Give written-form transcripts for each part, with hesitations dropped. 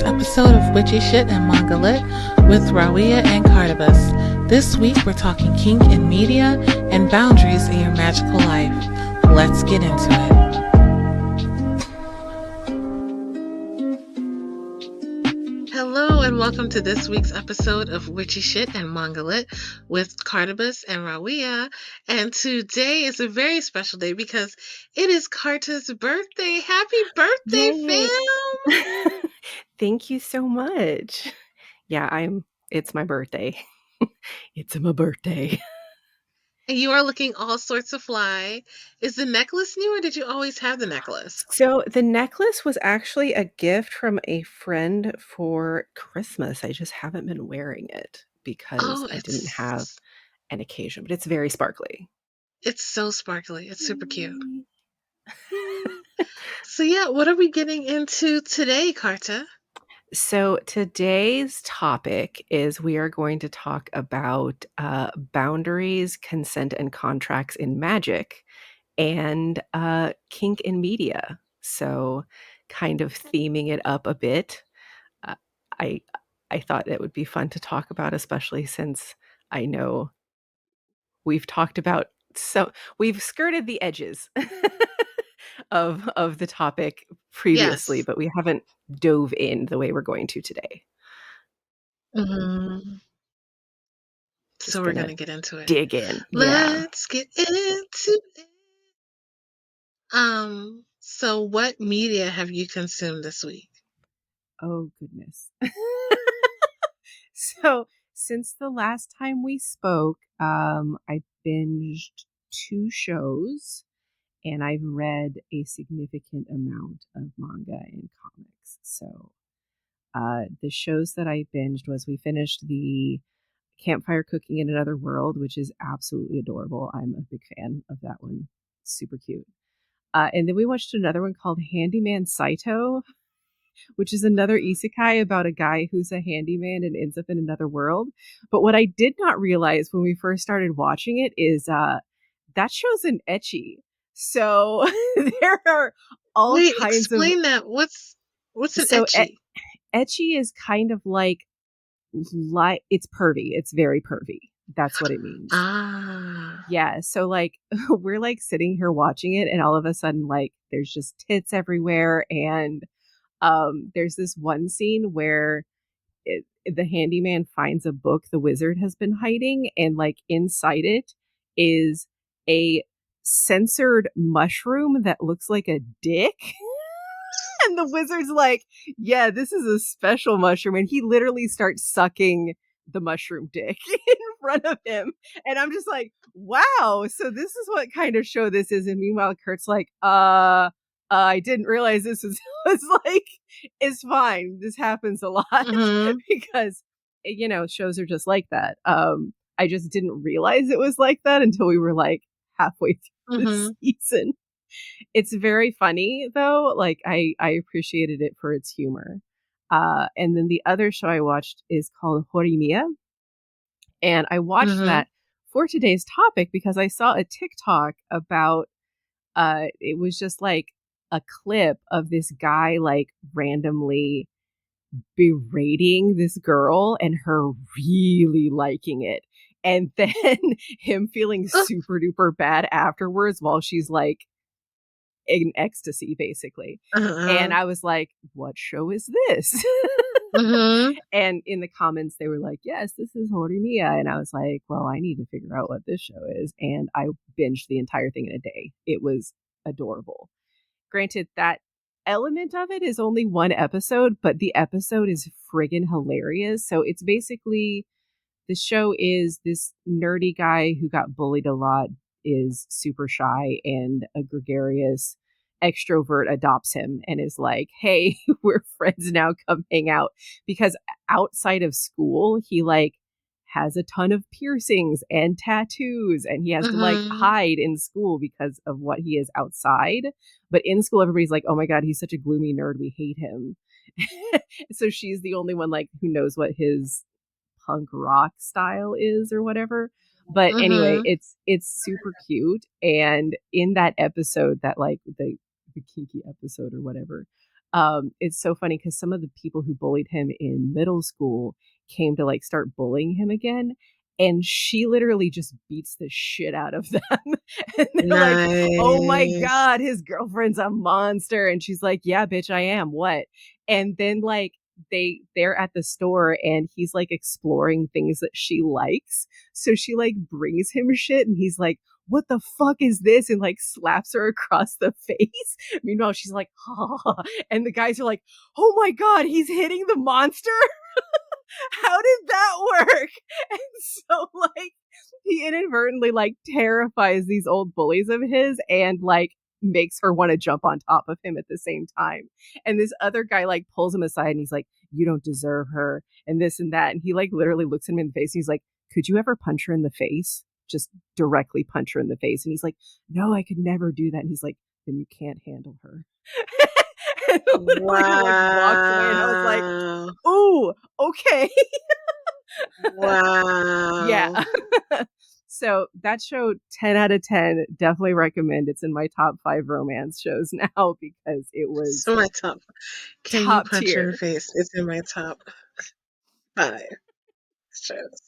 episode of Witchy Shit and Manga Lit with HoriMiya and Cardibus. This week we're talking kink in media and boundaries in your magical life. Let's get into it. Hello and welcome to this week's episode of Witchy Shit and Manga Lit with Cardibus and HoriMiya. And today is a very special day because it is Carta's birthday. Happy birthday, Yay. fam! Thank you so much. Yeah, it's my birthday. It's my birthday. And you are looking all sorts of fly. Is the necklace new or did you always have the necklace? So the necklace was actually a gift from a friend for Christmas. I just haven't been wearing it because Oh, I didn't have an occasion, but it's very sparkly. it's so sparkly. It's super cute. So yeah, what are we getting into today, Carta? So today's topic is we are going to talk about boundaries, consent, and contracts in magic, and kink in media. So kind of theming it up a bit. Uh, I I thought it would be fun to talk about, especially since I know we've talked about we've skirted the edges of the topic previously, Yes. but we haven't dove in the way we're going to today. Mm-hmm. So Just we're gonna gonna get into it. dig in. Yeah. Let's get into it. So what media have you consumed this week? Oh goodness. So since the last time we spoke, I binged 2 shows and I've read a significant amount of manga and comics. So the shows that I binged was we finished the Campfire Cooking in Another World, which is absolutely adorable. I'm a big fan of that one. Super cute. And then we watched another one called Handyman Saito, which is another isekai about a guy who's a handyman and ends up in another world. But what I did not realize when we first started watching it is that show's an ecchi. So there are all Wait, kinds of explain that. What's an so ecchi? ecchi is kind of like it's pervy. It's very pervy. That's what it means. Ah. Yeah, so like we're like sitting here watching it and all of a sudden like there's just tits everywhere and there's this one scene where the handyman finds a book the wizard has been hiding, and like inside it is a censored mushroom that looks like a dick. And the wizard's like, yeah, this is a special mushroom. And he literally starts sucking the mushroom dick in front of him. And I'm just like, wow, so this is what kind of show this is. And meanwhile, Kurt's like, I didn't realize this was like, it's fine. This happens a lot Mm-hmm. because, shows are just like that. I just didn't realize it was like that until we were like halfway through the Mm-hmm. season. It's very funny though. Like I appreciated it for its humor. And then the other show I watched is called HoriMiya, and I watched Mm-hmm. that for today's topic because I saw a TikTok about it was just like a clip of this guy like randomly berating this girl and her really liking it. And then him feeling super duper bad afterwards while she's like in ecstasy, basically. And Uh-huh. I was like, what show is this? Mm-hmm. And in the comments, they were like, yes, this is HoriMiya. And I was like, well, I need to figure out what this show is. And I binged the entire thing in a day. It was adorable. Granted, that element of it is only one episode, but the episode is friggin' hilarious. So it's basically the show is this nerdy guy who got bullied a lot, is super shy, and a gregarious extrovert adopts him and is like, hey, we're friends now, come hang out. Because outside of school, he like has a ton of piercings and tattoos, and he has to like Mm-hmm. hide in school because of what he is outside. But in school, everybody's like, oh my God, he's such a gloomy nerd. We hate him. So she's the only one like who knows what his punk rock style is or whatever. But anyway, Mm-hmm. it's super cute. And in that episode, that like the kinky episode or whatever, It's so funny because some of the people who bullied him in middle school came to like start bullying him again. And she literally just beats the shit out of them. And they're like, oh my Nice. God, his girlfriend's a monster. And she's like, yeah, bitch, I am. What? And then like they're at the store and he's like exploring things that she likes. So she like brings him shit and he's like, what the fuck is this? And like slaps her across the face. Meanwhile, she's like, ha. And the guys are like, oh my God, he's hitting the monster. How did that work? And so like he inadvertently like terrifies these old bullies of his and like makes her want to jump on top of him at the same time. And this other guy like pulls him aside and he's like, you don't deserve her and this and that. And he like literally looks him in the face and he's like, could you ever punch her in the face? Just directly punch her in the face. And he's like, no, I could never do that. And he's like, then you can't handle her. And literally like walks away and I was like, Wow. ooh, okay. Yeah. Wow. So that show, 10 out of 10, definitely recommend. It's in my top 5 romance shows now because it was So my top. Can you top punch her in the tier. face? It's in my top 5 shows.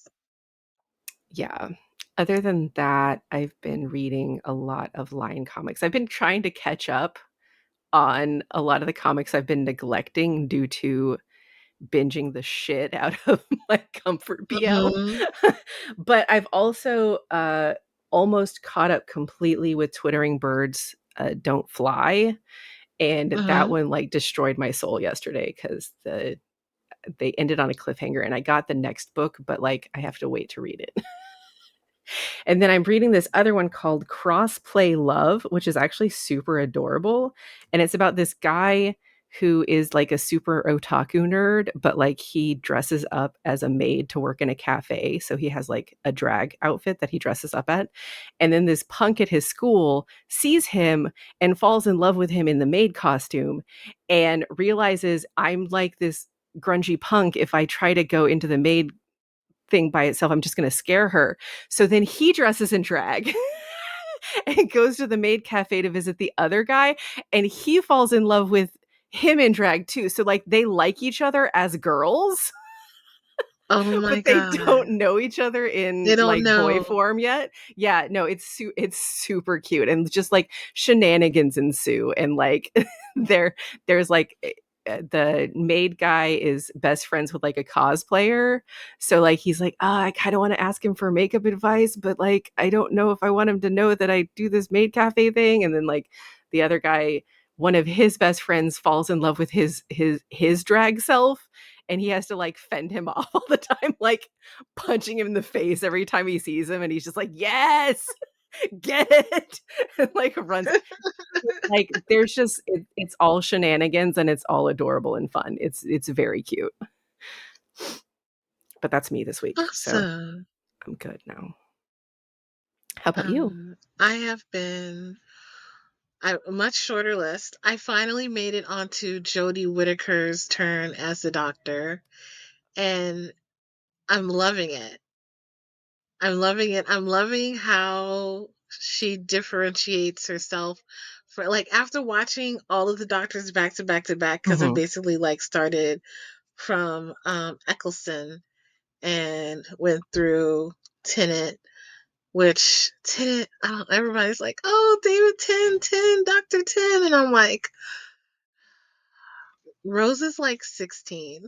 Yeah. Other than that, I've been reading a lot of line comics. I've been trying to catch up on a lot of the comics I've been neglecting due to binging the shit out of my comfort BL. Mhm. But I've also almost caught up completely with Twittering Birds Don't Fly. And that Mhm. one like destroyed my soul yesterday because they ended on a cliffhanger and I got the next book, but like I have to wait to read it. And then I'm reading this other one called Crossplay Love, which is actually super adorable. And it's about this guy who is like a super otaku nerd, but like he dresses up as a maid to work in a cafe. So he has like a drag outfit that he dresses up at. And then this punk at his school sees him and falls in love with him in the maid costume and realizes I'm like this grungy punk. If I try to go into the maid thing by itself, I'm just going to scare her. So then he dresses in drag and goes to the maid cafe to visit the other guy, and he falls in love with him in drag too. So like they like each other as girls, Oh my but they don't god. know each other They in don't like boy know. form yet. Yeah, no, it's super cute and just like shenanigans ensue and like there's like the maid guy is best friends with like a cosplayer. So like he's like, I kind of want to ask him for makeup advice, but like I don't know if I want him to know that I do this maid cafe thing. And then like the other guy, one of his best friends falls in love with his drag self and he has to like fend him off all the time, like punching him in the face every time he sees him, and he's just like, "Yes, get it!" and like runs. Like there's just it's all shenanigans and it's all adorable and fun. It's very cute. But that's me this week, so Awesome. I'm good now. How about you? I have been a much shorter list. I finally made it onto Jodi Whitaker's turn as the doctor, and I'm loving it. I'm loving it. I'm loving how she differentiates herself for like after watching all of the doctors back to back to back because it Mhm. basically like started from Eccleston and went through Tennant, which Tennant, I don't, everybody's like, oh, David 10, Dr. 10. And I'm like, Rose is like 16.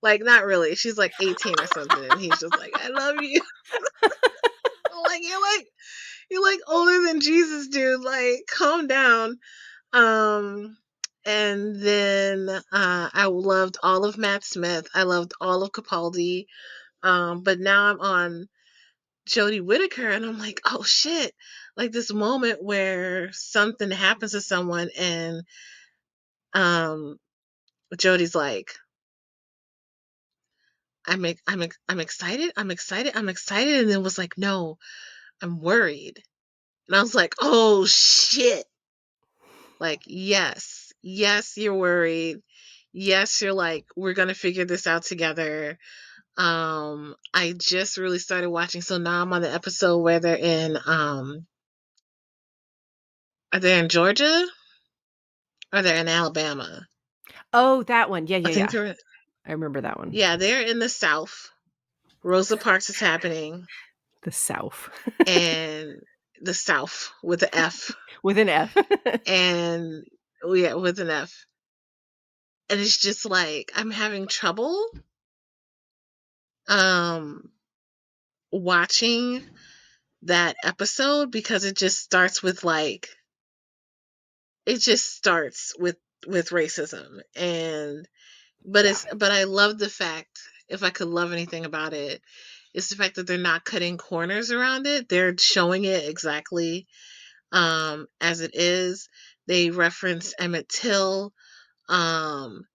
Like, not really. She's like 18 or something. And he's just like, I love you. I'm like, you're like older than Jesus, dude. Like, calm down. Um, and then I loved all of Matt Smith. I loved all of Capaldi. But now I'm on Jodi Whitaker, and I'm like, oh shit! Like this moment where something happens to someone, and um, Jodi's like, I'm excited, I'm excited, and then was like, no, I'm worried, and I was like, oh shit! Like, yes, you're worried. Yes, you're like, we're gonna figure this out together. I just really started watching, so now I'm on the episode where they're in are they in Georgia? Or they're in Alabama. Oh, that one. Yeah, I yeah, think yeah. they're I remember that one. yeah, they're in the South. Rosa Parks is happening, The South. and the South with the F, With an F. and oh yeah, with an F. And it's just like I'm having trouble um watching that episode because it just starts with like it just starts with racism. And Yeah. but I love the fact, if I could love anything about it, it's the fact that they're not cutting corners around it. They're showing it exactly as it is. They reference Emmett Till. Um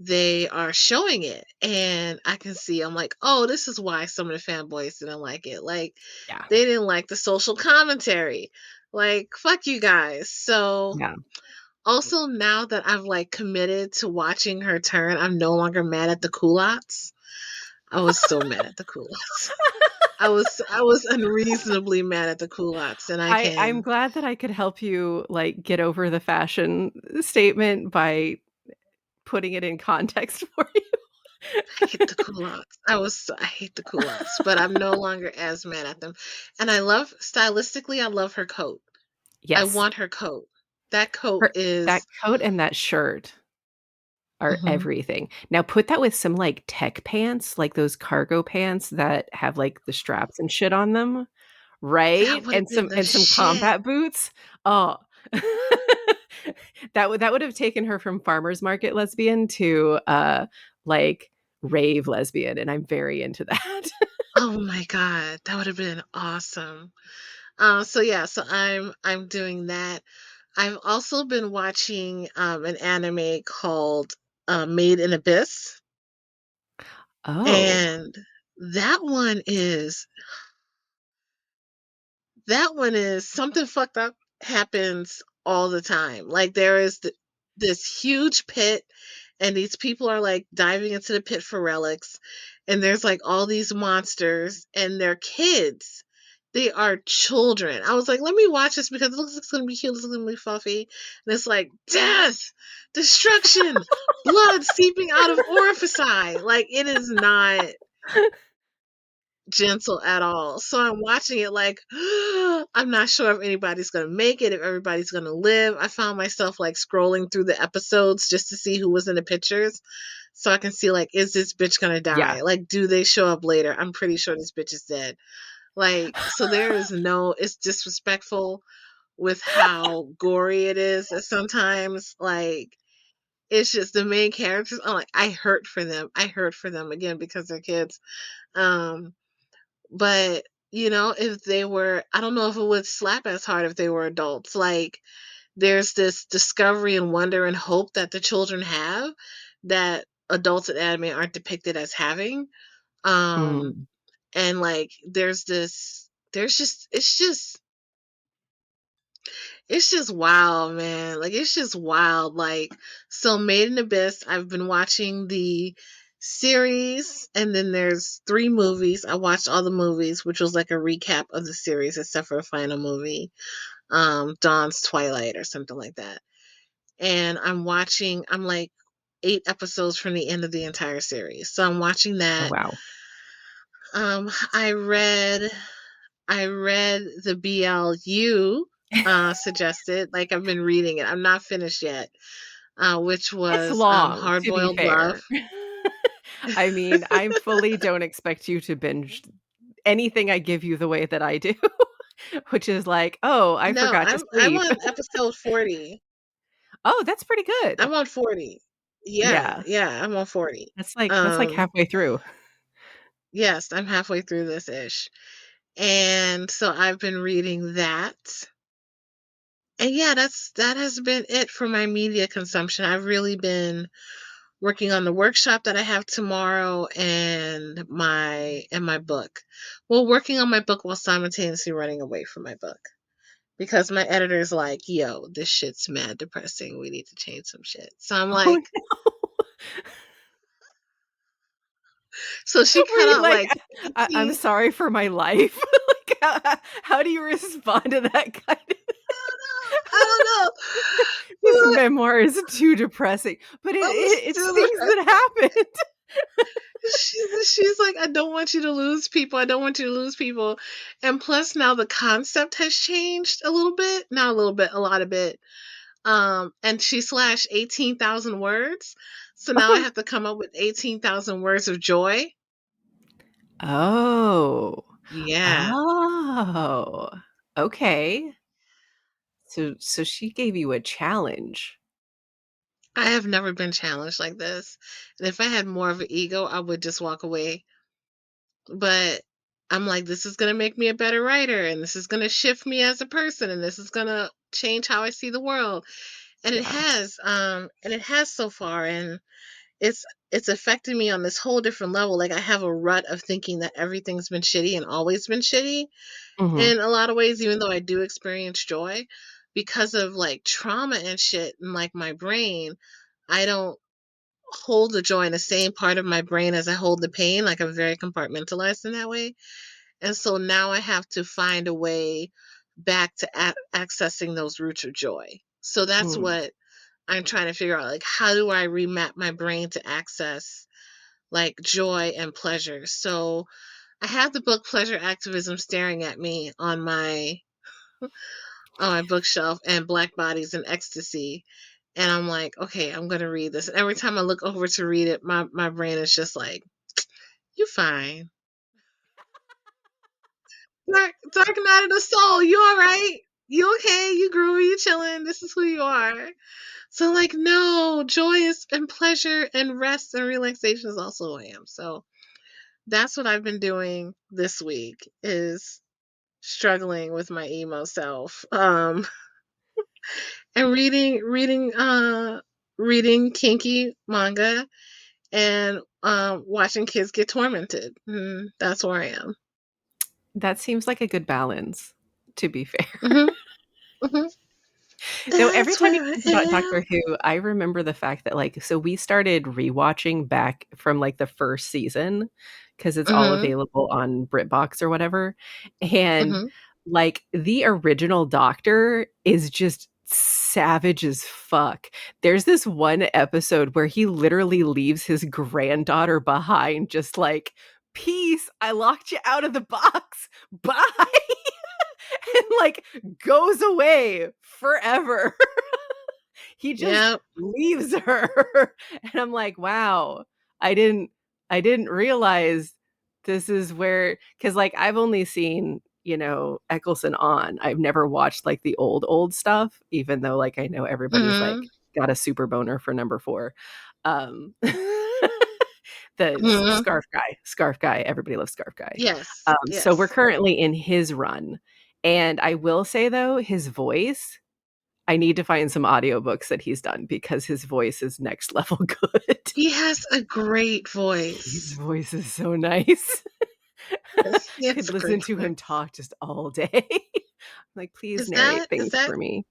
they are showing it, and I can see, I'm like, oh, this is why some of the fanboys didn't like it. Like, Yeah. they didn't like the social commentary. Like, fuck you guys. So Yeah. also, now that I've like committed to watching her turn, I'm no longer mad at the culottes. I was so mad at the culottes. I was unreasonably mad at the culottes, and I'm glad that I could help you, like, get over the fashion statement by putting it in context for you. I hate the culottes. I hate the culottes, but I'm no longer as mad at them. And I love, stylistically, I love her coat. I Yes. want her coat. That coat Her that is coat and that shirt are mhm. everything. Now put that with some, like, tech pants, like those cargo pants that have, like, the straps and shit on them, That right? would have been the And some shit. combat boots. Oh. That would have taken her from farmer's market lesbian to, like, rave lesbian, and I'm very into that. Oh my god, that would have been awesome. So yeah, so I'm doing that. I've also been watching an anime called Made in Abyss, Oh. and that one is that one is something fucked up happens all the time. Like, there is this huge pit, and these people are like diving into the pit for relics, and there's like all these monsters, and they're kids. They are children. I was like, let me watch this because it looks like it's gonna be cute, it's gonna be fluffy. And it's like death, destruction, blood seeping out of orifici. Like, it is not gentle at all. So I'm watching it like, I'm not sure if anybody's going to make it, if everybody's going to live. I found myself like scrolling through the episodes just to see who was in the pictures so I can see, like, is this bitch going to Yeah. die? Like, do they show up later? I'm pretty sure this bitch is dead. Like, so there is no, it's disrespectful with how gory it is. And sometimes, like, it's just the main characters. I'm like, I hurt for them. I hurt for them again because they're kids. Um, but, if they were, I don't know if it would slap as hard if they were adults. Like, there's this discovery and wonder and hope that the children have that adults in anime aren't depicted as having. Um, Mm. and like, it's just wild, man. Like, it's just wild. Like, so Made in Abyss, I've been watching the series, and then there's 3 movies. I watched all the movies, which was like a recap of the series, except for the final movie, Dawn's Twilight or something like that. And I'm like 8 episodes from the end of the entire series. So I'm watching Oh, that. wow. Um, I read I read the BLU suggested. Like, I've been reading it. I'm not finished yet. Which It's was long, to be Hardboiled Love. fair. I mean, I fully don't expect you to binge anything I give you the way that I do, which is like, "Oh, I No, forgot to I'm sleep." on episode 40. Oh, that's pretty good. I'm on 40. Yeah, Yeah. yeah, I'm on 40. That's like halfway through. Yes, I'm halfway through this ish. And so I've been reading that. And yeah, that has been it for my media consumption. I've really been working on the workshop that I have tomorrow, and my book. Well, working on my book while simultaneously running away from my book. Because my editor's like, yo, this shit's mad depressing. We need to change some shit. So I'm Oh, like, so she were cut you out like, like I'm 50. sorry for my life?" Like, how do you respond to that kind of I don't know. I don't know. She's this memoir is too depressing, but I'm it's still things that happened. she's like, I don't want you to lose people. I don't want you to lose people. And plus now the concept has changed a little bit. Not a little bit, a lot of bit. And she slashed 18,000 words. So now I Oh. have to come up with 18,000 words of joy. Oh. Yeah. Oh. Okay. So she gave you a challenge. I have never been challenged like this. And if I had more of an ego, I would just walk away. But I'm like, this is going to make me a better writer, and this is going to shift me as a person, and this is going to change how I see the world. And Yeah. it has so far, and it's it's affecting me on this whole different level. Like, I have a rut of thinking that everything's been shitty and always been shitty Mhm. in a lot of ways, even though I do experience joy because of like trauma and shit and like my brain. I don't hold the joy in the same part of my brain as I hold the pain. Like, I'm very compartmentalized in that way. And so now I have to find a way back to accessing those roots of joy. So that's Mm. what I'm trying to figure out. Like, how do I remap my brain to access like joy and pleasure? So I have the book Pleasure Activism staring at me on my bookshelf, and Black Bodies in Ecstasy. And I'm like, okay, I'm gonna read this. And every time I look over to read it, my brain is just like, you fine. Dark night of the soul, you alright? You okay? You groovy, you chilling, this is who you are. So like, no, joy is and pleasure and rest and relaxation is also who I am. So that's what I've been doing this week is struggling with my emo self. And reading kinky manga and watching kids get tormented. That's where I am. That seems like a good balance, to be fair. Hmm. Hmm. No, every That's time you where I talk about am. Doctor Who, I remember the fact that, like, so we started rewatching back from, like, the first season because it's all Hmm. available on BritBox or whatever, and, Hmm. like, the original Doctor is just savage as fuck. There's this one episode where he literally leaves his granddaughter behind just like, "Peace, I locked you out of the box. Bye." And, like, goes away forever. He just Yep. leaves her. And I'm like, "Wow, I didn't I didn't realize this is where," because like, I've only seen, Eccleston on. I've never watched, like, the old stuff, even though, like, I know everybody's, like, Hmm. got a super boner for number 4. Um, the Hmm. Scarf Guy, everybody loves Scarf Guy. Yes. So we're Yes. currently in his run, and I will say, though, his voice, I need to find some audiobooks that he's done because his voice is next level good. He has a great His voice. voice is so nice. Yes, he has Could a listen great to him voice. talk just all day. Like, "Please narrate Is things that for me."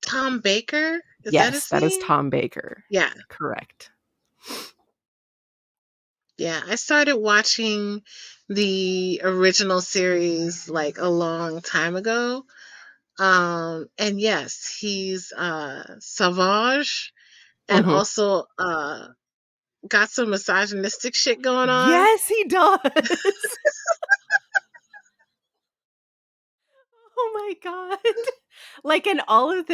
Tom Baker? Is that Yes, his that is name? Tom Baker. Yeah. Correct. Yeah. I started watching the original series like a long time ago. And yes, he's Savage and Mhm. also got some misogynistic shit going on. Yes, he does. Oh my god. Like, and all of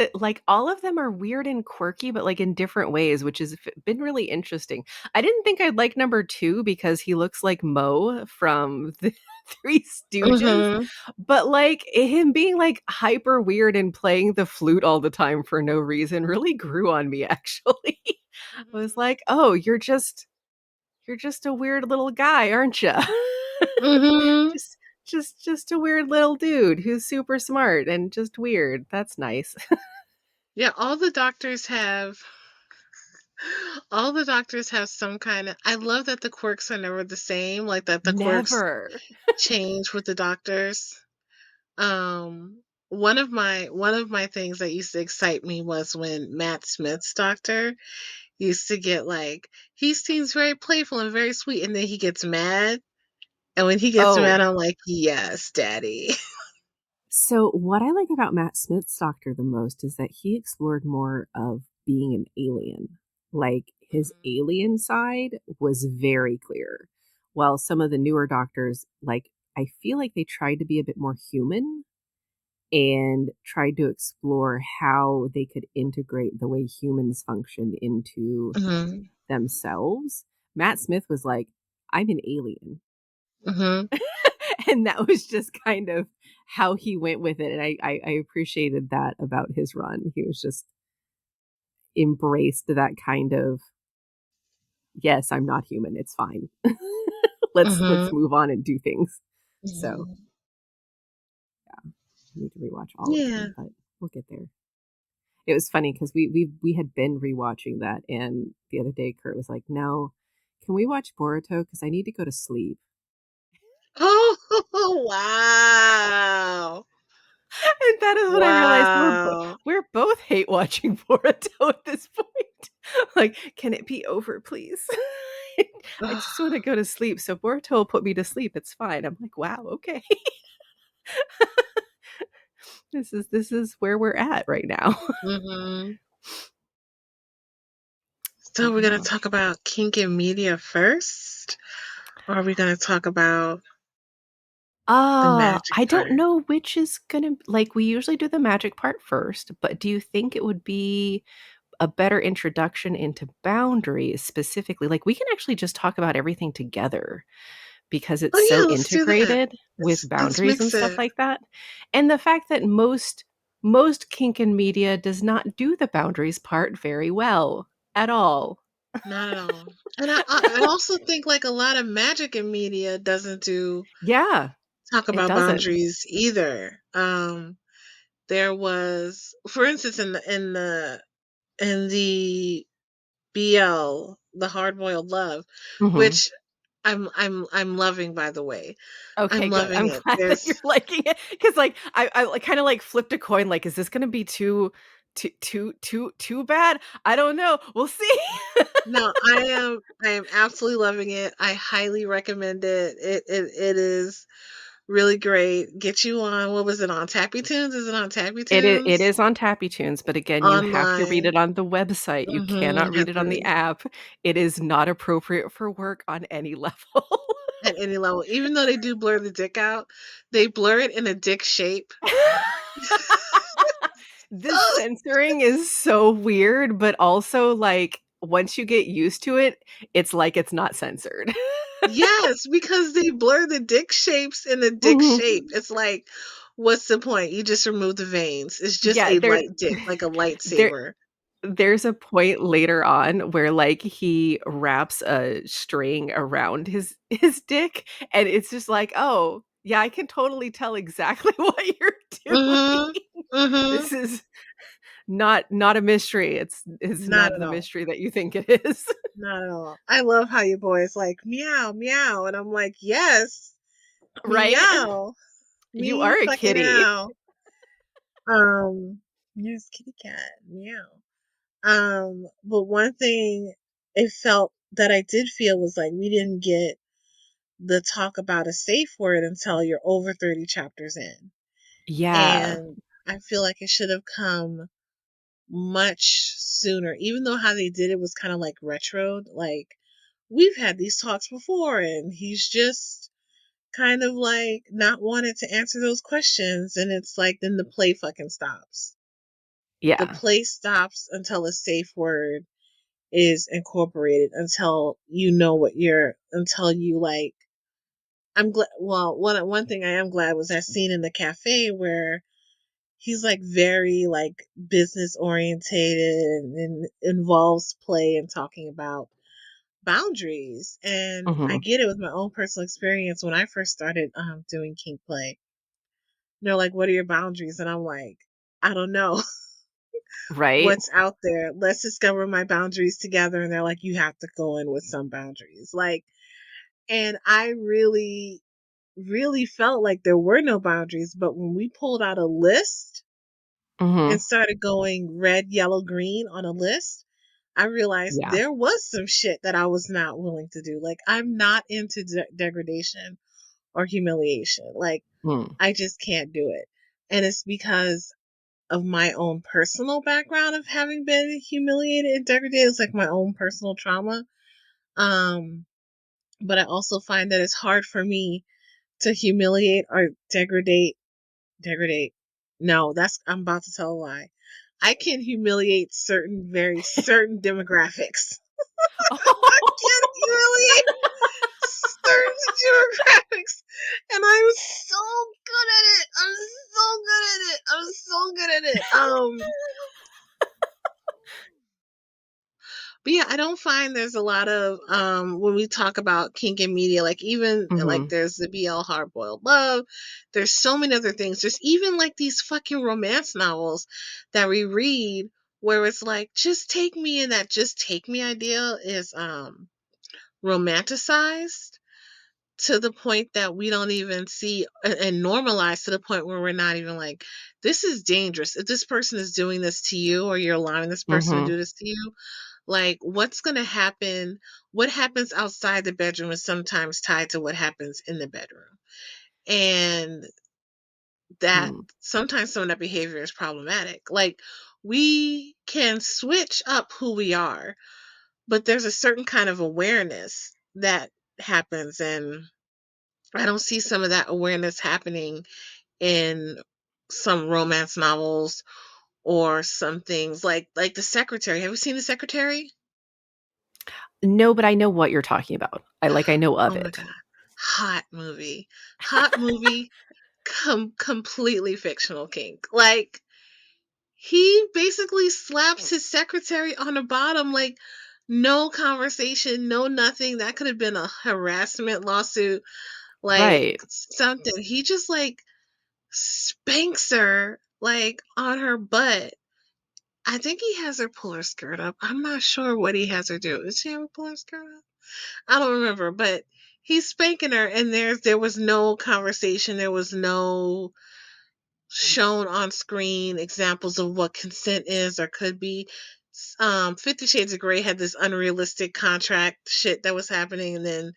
them are weird and quirky, but, like, in different ways, which has been really interesting. I didn't think I'd like number 2 because he looks like Moe from the Three Stooges, Mhm. but, like, him being, like, hyper weird and playing the flute all the time for no reason really grew on me, actually. I was Mhm. like, "Oh, you're just a weird little guy, aren't you?" Mhm. Just just a weird little dude who's super smart and just weird. That's nice. Yeah, all the doctors have some kind of I love that the quirks are never the same, like that the quirks Never. change with the doctors. One of my things that used to excite me was when Matt Smith's doctor used to get like he seems very playful and very sweet, and then he gets mad. And when he gets Oh, mad, I'm like, yes, daddy. so what I like about Matt Smith's Doctor the most is that he explored more of being an alien. Like his alien side was very clear. While some of the newer doctors, like I feel like they tried to be a bit more human and tried to explore how they could integrate the way humans function into Mhm. themselves. Matt Smith was like, I'm an alien. Mhm. And that was just kind of how he went with it. And I appreciated that about his run. He was just embraced that kind of, yes, I'm not human. It's fine. Let's Mhm. move on and do things. So Mhm. yeah, I need to rewatch all of Yeah. them, but we'll get there. It was funny because we had been rewatching that, and the other day Kurt was like, "No, can we watch Boruto? Because I need to go to sleep." Oh, wow. And that is when I realized Wow. we're both hate watching Boruto at this point. Like, can it be over, please? I just want to go to sleep. So Boruto will put me to sleep. It's fine. I'm like, wow, okay. This is where we're at right now. Mhm. So we're gonna Uh, talk about kink in media first, or are we gonna talk about the magic I don't part? know which is gonna like we usually do the magic part first, but do you think it would be a better introduction into boundaries specifically? Like we can actually just talk about everything together because Oh it's so yeah, let's do that. integrated with Let's boundaries and mix stuff it. like that. And the fact that most kink in media does not do the boundaries part very well at all. Not at all. And I also think like a lot of magic in media doesn't do Yeah, talk it about doesn't. boundaries either. There was, for instance, in the BL, the Hardboiled Love, Mhm. which I'm loving, by the way. I'm Okay, good. loving I'm it. glad that you're There's liking it because, like, I like, kinda, like, flipped a coin, like, is this gonna be too bad? I don't know. We'll see. no, I am absolutely loving it. I highly recommend it. It is really great. Get you on, what was it on TappyToons? Is it on It TappyToons? is on TappyTunes, but again, you have to read Online. it on the website. You Mhm, cannot read have it to on the read app. It is not appropriate for work on any level. at any level. Even though they do blur the dick out, they blur it in a dick shape. The censoring is so weird, but also, like, once you get used to it, it's like it's not censored. Yes, because they blur the dick shapes in a dick shape. Mhm. It's like, what's the point? You just remove the veins. It's just Yeah, a light dick, like a there lightsaber. there's a point later on where, like, he wraps a string around his dick, and it's just like, "Oh, yeah, I can totally tell exactly what you're doing. Mhm. Mhm. This is not a mystery. It's Not not at the all. mystery that you think it is." Not at all. I love how your boy is like, meow, meow. And I'm like, yes, Right? meow. You Me are a fucking kitty. out. Yes, kitty cat, meow. But one thing it felt that I did feel was like we didn't get the talk about a safe word until you're over 30 chapters in. Yeah. And I feel like it should have come much sooner, even though how they did it was kind of like retro. Like, we've had these talks before, and he's just kind of like not wanted to answer those questions. And it's like, then the play fucking stops. The Yeah. play stops until a safe word is incorporated, until you know what you're, until you like. I'm glad. Well, one thing I am glad was that scene in the cafe where he's like very like business orientated and involves play and talking about boundaries. And I Mhm. get it with my own personal experience when I first started doing kink play. They're like, "What are your boundaries?" And I'm like, "I don't know Right? what's out there. Let's discover my boundaries together." And they're like, "You have to go in with some boundaries." Like, and I really, really felt like there were no boundaries. But when we pulled out a list and Mhm. started going red, yellow, green on a list, I realized Yeah. there was some shit that I was not willing to do. Like, I'm not into degradation or humiliation. Like, Mm. I just can't do it. And it's because of my own personal background of having been humiliated and degraded. It's like my own personal trauma. Um, but I also find that it's hard for me to humiliate or degrade. No, that's I'm about to tell a lie. I can humiliate certain demographics. I can humiliate certain demographics, and I'm so good at it. I'm so good at it. I'm so good at it. But yeah, I don't find there's a lot of when we talk about kink in media, like even like Mhm. there's the BL Hardboiled Love, there's so many other things. There's even like these fucking romance novels that we read where it's like just take me, and that just take me idea is romanticized to the point that we don't even see and normalized to the point where we're not even like, this is dangerous. If this person is doing this to you or you're allowing this person to Mhm. do this to you, like what's going to happen? What happens outside the bedroom is sometimes tied to what happens in the bedroom. And that Mm. sometimes some of that behavior is problematic. Like we can switch up who we are, but there's a certain kind of awareness that happens, and I don't see some of that awareness happening in some romance novels or some things like The Secretary. Have you seen The Secretary? No, but I know what you're talking about. I know of Oh my it. god. Hot movie. Hot movie, completely fictional kink. Like he basically slaps his secretary on the bottom, like no conversation, no nothing. That could have been a harassment lawsuit, like Right. something. He just like spanks her like on her butt. I think he has her pull her skirt up. I'm not sure what he has her do. Does she have her pull her skirt up? I don't remember, but he's spanking her, and there was no conversation. There was no shown on screen examples of what consent is or could be. 50 Shades of Grey had this unrealistic contract shit that was happening, and then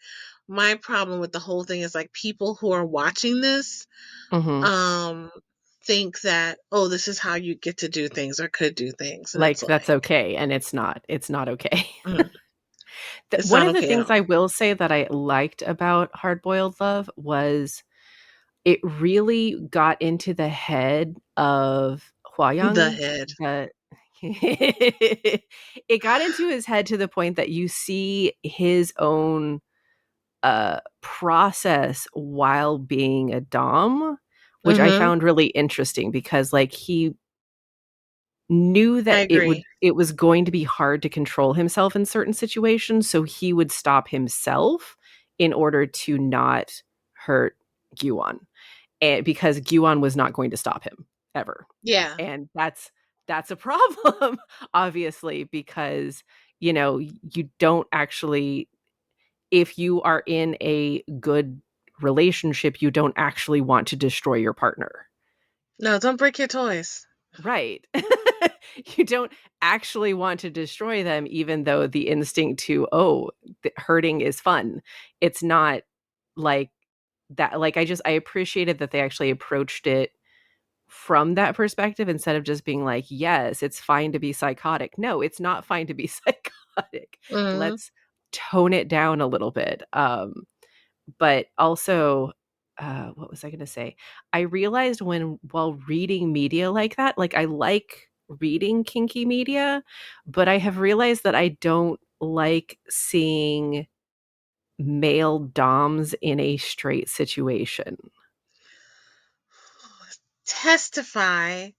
my problem with the whole thing is like people who are watching this Mhm. um think that, oh, this is how you get to do things or could do things, and it's Like, that's like okay, and it's not. It's not okay. mm, it's One not of the okay at things I all. will say that I liked about Hardboiled Love was it really got into the head of The Hwayoung, head. the it got into his head to the point that you see his own, process while being a dom, which I Mm-hmm. found really interesting because, like, he knew I that agree. it was going to be hard to control himself in certain situations, so he would stop himself in order to not hurt Gyuon, and because Gyuon was not going to stop him ever. Yeah. And that's a problem, obviously, because, you don't actually if you are in a good relationship, you don't actually want to destroy your partner. No, don't break your toys. Right. You don't actually want to destroy them, even though the instinct to, "Oh, hurting is fun." It's not like that. Like, I appreciated that they actually approached it from that perspective instead of just being like, "Yes, it's fine to be psychotic." No, it's not fine to be psychotic. Mm-hmm. Let's tone it down a little bit. But also, what was I gonna say? I realized while reading media like that, like, I like reading kinky media, but I have realized that I don't like seeing male doms in a straight situation. Testify,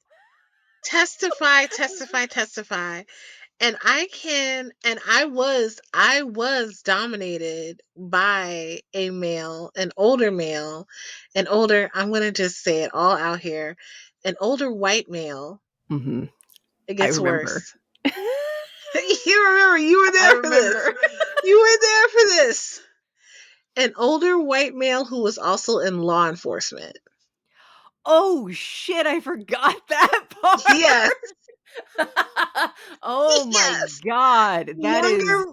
testify. And I was dominated by a male, an older male, an older, I'm going to just say it all out here, an older white male. Mhm. It I gets remember. worse. You remember, you were I there for this. remember. You were there for this. An older white male who was also in law enforcement. Oh, shit, I forgot that Yes, part. Oh my yes. god, that is Younger,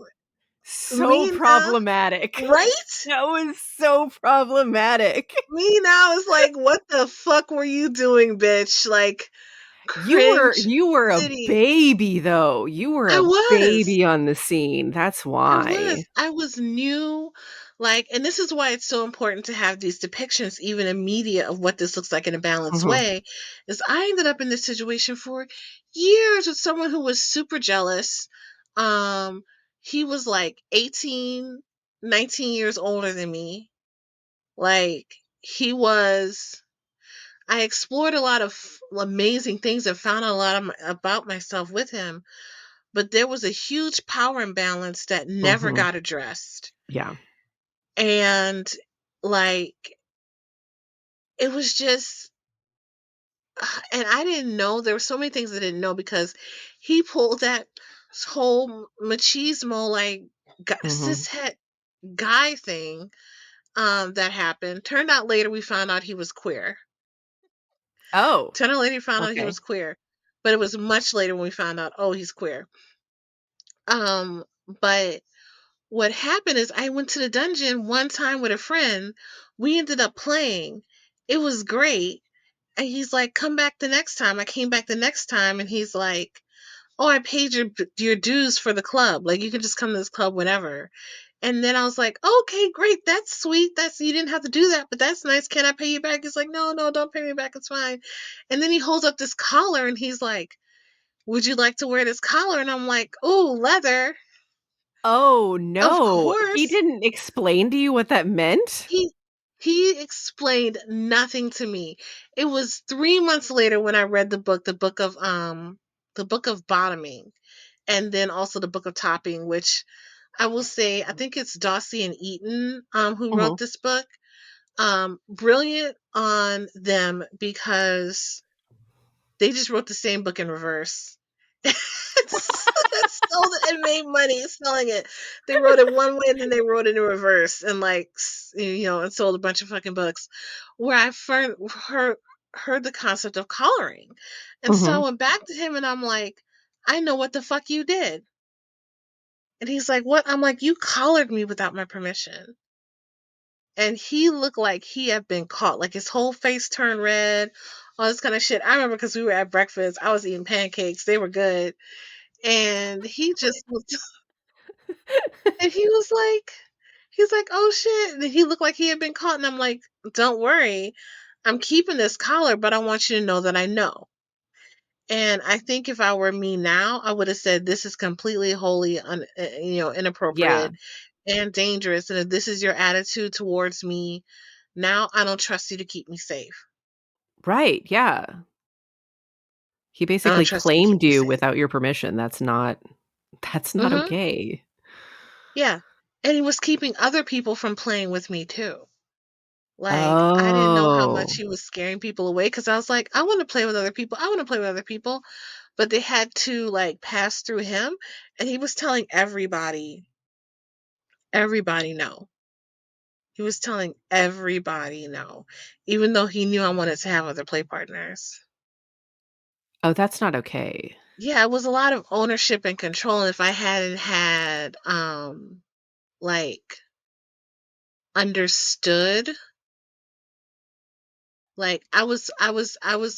so me now, problematic. right? That was so problematic. Me now is like, what the fuck were you doing, bitch? Like, You were cringe you were a city. baby, though. You were I a was. baby on the scene. That's why. I was new, like, and this is why it's so important to have these depictions, even in media, of what this looks like in a balanced Mhm, way. Is I ended up in this situation for years with someone who was super jealous. Um, he was like 18, 19 years older than me. Like, he was. I explored a lot of amazing things and found out a lot about myself with him, but there was a huge power imbalance that never mhm. got addressed. Yeah. And like it was just and I didn't know there were so many things I didn't know because he pulled that whole machismo like Mhm. cishet guy thing that happened. Turned out later we found out he was queer. Oh, Turned out later we found out he okay. was queer. But it was much later when we found out, oh, he's queer. But what happened is I went to the dungeon one time with a friend. We ended up playing. It was great. And he's like, "Come back the next time." I came back the next time and he's like, "Oh, I paid your dues for the club. Like you can just come to this club whenever." And then I was like, "Okay, great. That's sweet. That's you didn't have to do that, but that's nice. Can I pay you back?" He's like, "No, no, don't pay me back. It's fine." And then he holds up this collar and he's like, "Would you like to wear this collar?" And I'm like, "Oh, leather." Oh, Of no. He course. didn't explain to you what that meant? He he explained nothing to me. It was 3 months later when I read the book of bottoming, and then also the book of topping, which I will say I think it's Dossie and Eaton who wrote Mhm. this book. Brilliant on them because they just wrote the same book in reverse. It's sold and made money selling it. They wrote it one way and then they wrote it in reverse and like and sold a bunch of fucking books. Where I first heard the concept of collaring, and so I Mhm. went back to him and I'm like, I know what the fuck you did. And he's like, what? I'm like, you collared me without my permission. And he looked like he had been caught. Like his whole face turned red, all this kind of shit. I remember because we were at breakfast. I was eating pancakes. They were good. And he just was, and he's like, oh shit. And he looked like he had been caught. And I'm like, don't worry. I'm keeping this collar, but I want you to know that I know. And I think if I were me now, I would have said this is completely wholly Yeah. inappropriate and dangerous. And if this is your attitude towards me, now I don't trust you to keep me safe. Right, yeah. He I don't basically trust you to keep claimed me you safe. without your permission. That's not Mhm. okay. Yeah. And he was keeping other people from playing with me too. Like, I didn't know how much Oh. he was scaring people away because I was like, "I wanna play with other people. I wanna play with other people." But they had to, like, pass through him, and he was telling everybody no. He was telling everybody no, even though he knew I wanted to have other play partners. Oh, that's not okay. Yeah, it was a lot of ownership and control, and if I hadn't had, like, understood. Like, I was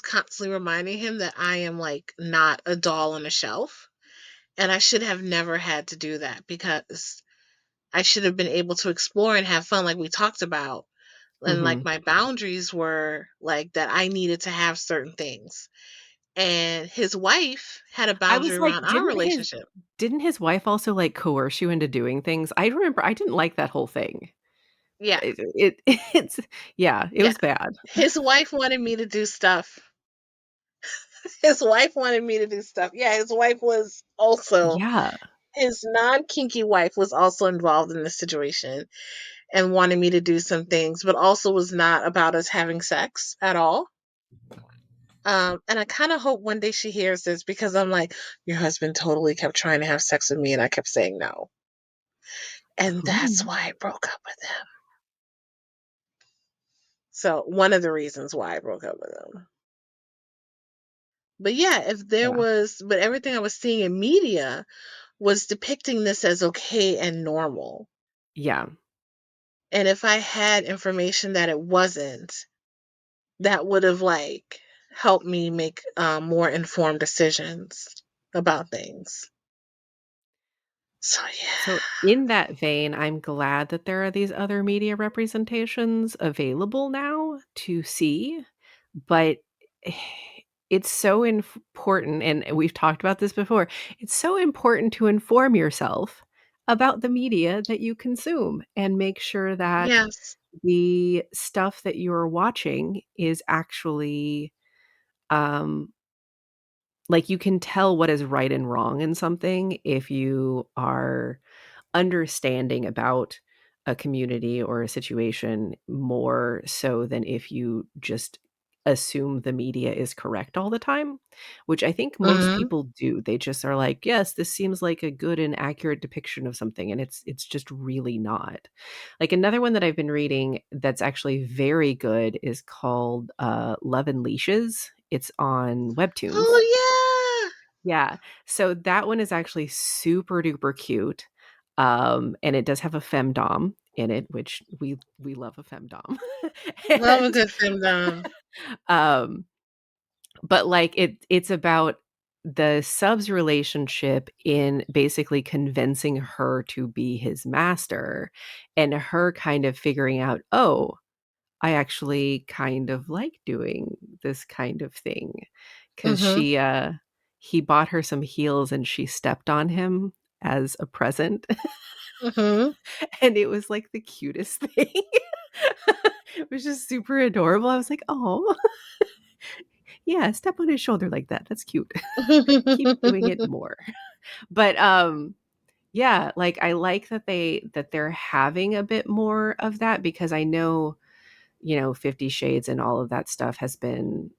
constantly reminding him that I am, like, not a doll on a shelf, and I should have never had to do that because I should have been able to explore and have fun like we talked about, and, like, Mhm. my boundaries were, like, that I needed to have certain things, and his wife had a I boundary was like, around our relationship. didn't his wife also, like, coerce you into doing things? I remember I didn't like that whole thing. Yeah, It's yeah, it yeah. was bad. His wife wanted me to do stuff. His wife wanted me to do stuff. Yeah, his wife was also Yeah. his non-kinky wife was also involved in this situation and wanted me to do some things, but also was not about us having sex at all. And I kind of hope one day she hears this because I'm like, your husband totally kept trying to have sex with me, and I kept saying no. And that's Ooh. why I broke up with him. So, one of the reasons why I broke up with him. But yeah, Yeah. but everything I was seeing in media was depicting this as okay and normal. Yeah. And if I had information that it wasn't, that would have like help me make more informed decisions about things. So So, yeah. in that vein, I'm glad that there are these other media representations available now to see, but it's so important, and we've talked about this before. It's so important to inform yourself about the media that you consume and make sure that Yes. the stuff that you're watching is actually um like you can tell what is right and wrong in something if you are understanding about a community or a situation more so than if you just assume the media is correct all the time, which I think most Mhm. people do. They just are like, "Yes, this seems like a good and accurate depiction of something," and it's just really not. Like another one that I've been reading that's actually very good is called Love and Leashes. It's on Webtoons. Oh Yeah. So that one is actually super duper cute. And it does have a femdom in it, which we love a femdom. yeah. Love a And good femdom. um, but like it's about the sub's relationship in basically convincing her to be his master and her kind of figuring out, oh, I actually kind of like doing this kind of thing, because Mhm. he bought her some heels and she stepped on him as a present, Mhm. and it was, like, the cutest thing. It was just super adorable. I was like, "Oh, yeah, step on his shoulder like that. That's cute. Keep doing it more." But, yeah, like, I like that they're having a bit more of that because I know, 50 Shades and all of that stuff has been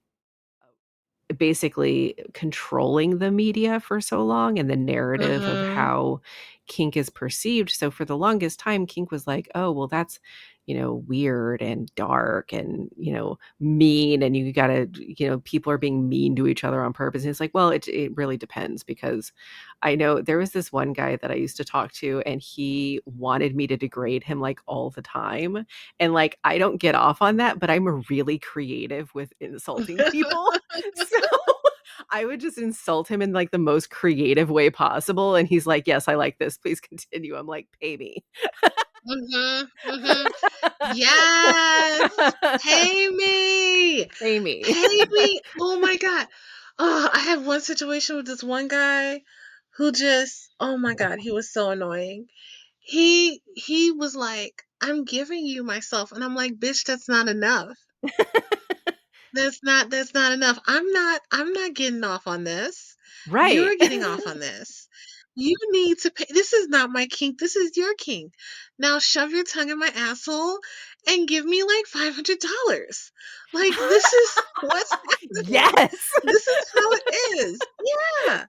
basically controlling the media for so long and the narrative of Mhm. how kink is perceived. So for the longest time, kink was like, oh, well, that's, weird and dark and, mean. And you got to, people are being mean to each other on purpose. And it's like, well, it really depends because I know there was this one guy that I used to talk to and he wanted me to degrade him like all the time. And like, I don't get off on that, but I'm really creative with insulting people. So I would just insult him in like the most creative way possible. And he's like, yes, I like this. Please continue. I'm like, pay me. Mhm. Mhm. Yes. Pay me. Pay me. Pay me. Oh my god. Oh, I have one situation with this one guy who just oh my god, he was so annoying. He was like, "I'm giving you myself." And I'm like, "Bitch, that's not enough. That's not enough. I'm not getting off on this. Right. You're getting off on this. You need to pay. This is not my kink. This is your kink. Now shove your tongue in my asshole and give me like $500. Like this is what's happening. Yes. This is how it is. Yeah.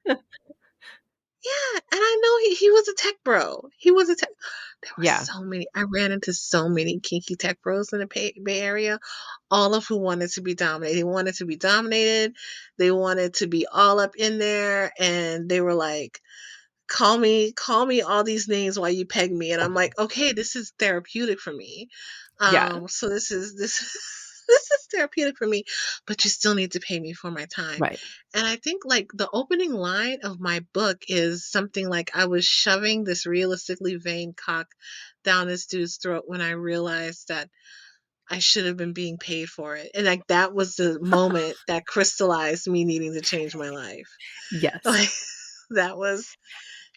Yeah, and I know he was a tech bro. He was a tech there were Yeah. so many I ran into so many kinky tech bros in the Bay Area, all of who wanted to be dominated. They wanted to be dominated. They wanted to be all up in there, and they were like, call me all these names while you peg me." And I'm like, "Okay, this is therapeutic for me. Yeah. So this this is therapeutic for me, but you still need to pay me for my time." Right. And I think like the opening line of my book is something like I was shoving this realistically vain cock down this dude's throat when I realized that I should have been being paid for it. And like that was the moment that crystallized me needing to change my life. Yes. Like that was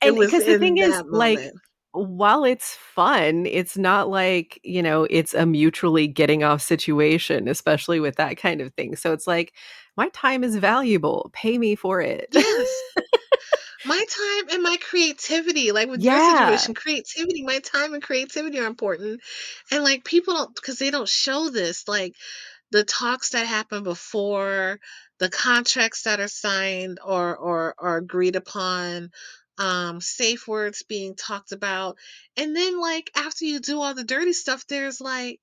it And was because the thing in is, that like, moment. while it's fun, it's not like, it's a mutually getting off situation, especially with that kind of thing. So it's like, my time is valuable. Pay me for it. Yes. My time and my creativity, like with your Yeah. situation, creativity, my time and creativity are important. And like people don't because they don't show this, like the talks that happen before, the contracts that are signed or agreed upon, safe words being talked about. And then like after you do all the dirty stuff, there's like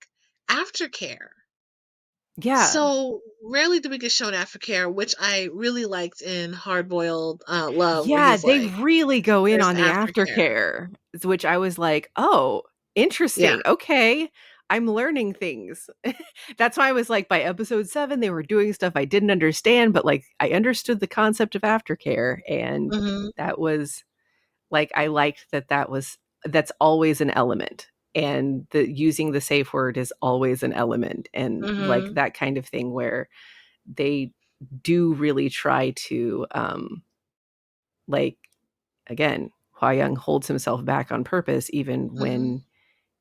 aftercare. Yeah. So rarely do we get shown aftercare, which I really liked in Hardboiled Love, where Yeah, he's they like, really go in "There's on the aftercare." aftercare, which I was like, "Oh, Yeah. interesting. Okay." I'm learning things. That's why I was like, by episode 7, they were doing stuff I didn't understand, but like I understood the concept of aftercare. And Mhm. that was like, I liked that's always an element. And the using the safe word is always an element. And like Mhm. that kind of thing where they do really try to, like, again, Hwa Young holds himself back on purpose, even Mhm. when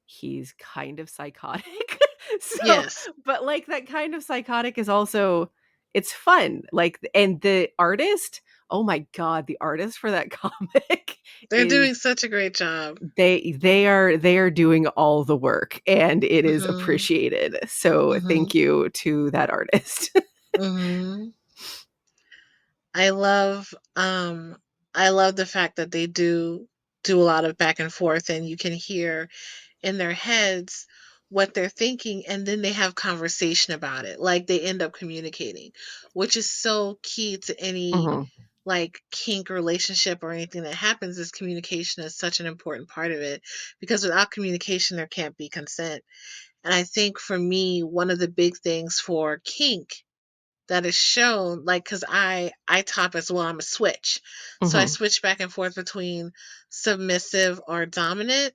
he's kind of psychotic. So, Yes. but like that kind of psychotic is also, it's fun. Like, and the artist, oh my god, the artist for that comic They're doing is, such a great job. they are doing all the work and it is Mhm. appreciated. So Mhm. thank you to that artist. Mhm. I love I love the fact that they do a lot of back and forth, and you can hear in their heads what they're thinking, and then they have conversation about it. Like they end up communicating, which is so key to any Mhm. like kink relationship or anything that happens. Is communication is such an important part of it, because without communication there can't be consent. And I think for me, one of the big things for kink that is shown, like, because I top as well, I'm a switch, so I Mhm. switch back and forth between submissive or dominant.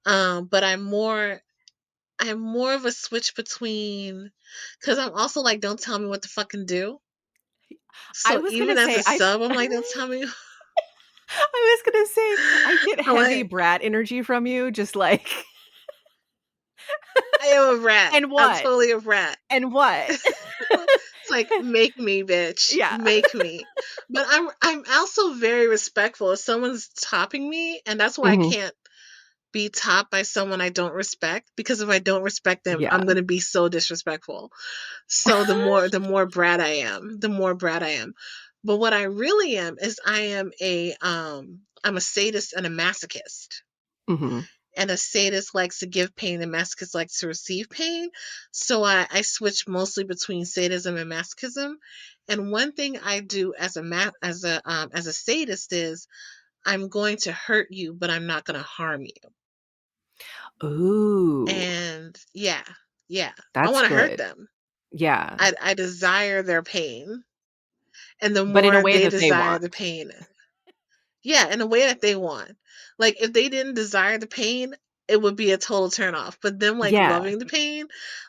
But I'm more of a switch between, because I'm also like, don't tell me what to fucking do. I So was even gonna as a say sub, I'm like, don't tell me. I was gonna say I get I'm heavy like, brat energy from you, just like, I am a rat. and I'm what? totally a rat. And what? It's like, make me, bitch, Yeah. make me. But I'm also very respectful if someone's topping me, and that's why I Mhm. can't be topped by someone I don't respect, because if I don't respect them, Yeah. I'm going to be so disrespectful. So the more brat I am, the more brat I am. But what I really am is I'm a sadist and a masochist. Mhm. And a sadist likes to give pain and masochist likes to receive pain. So I switch mostly between sadism and masochism. And one thing I do as a sadist is I'm going to hurt you, but I'm not going to harm you. Ooh, And yeah, yeah, I that's want to hurt good. them. Yeah. I desire their pain, and the But in a more way they that they desire the want. pain, yeah, in a way that they want. Like if they didn't desire the pain, it would be a total turn off. But them like Yeah. loving the pain,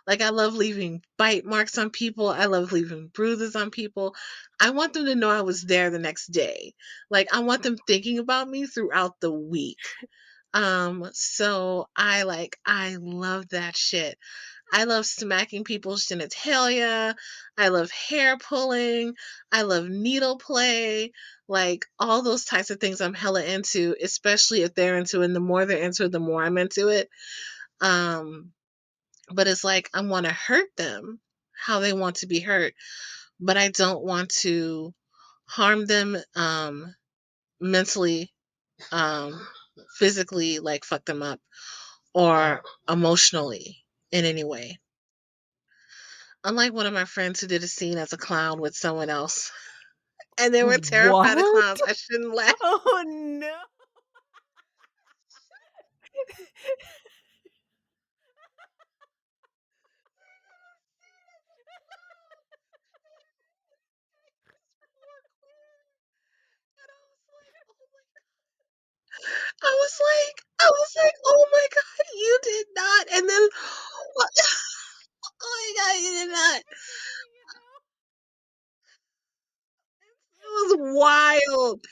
like I love leaving bite marks on people. I love leaving bruises on people. I want them to know I was there the next day. Like I want them thinking about me throughout the week. So I love that shit. I love smacking people's genitalia. I love hair pulling. I love needle play. Like all those types of things I'm hella into, especially if they're into it. And the more they're into it, the more I'm into it. Um, but it's like I want to hurt them how they want to be hurt, but I don't want to harm them mentally, um, physically, like fuck them up, or emotionally in any way. Unlike one of my friends who did a scene as a clown with someone else, and they were terrified of What? clowns. I shouldn't laugh. Oh, no. Oh my god, you did not. And then, what? Oh my god, you did not. It was wild.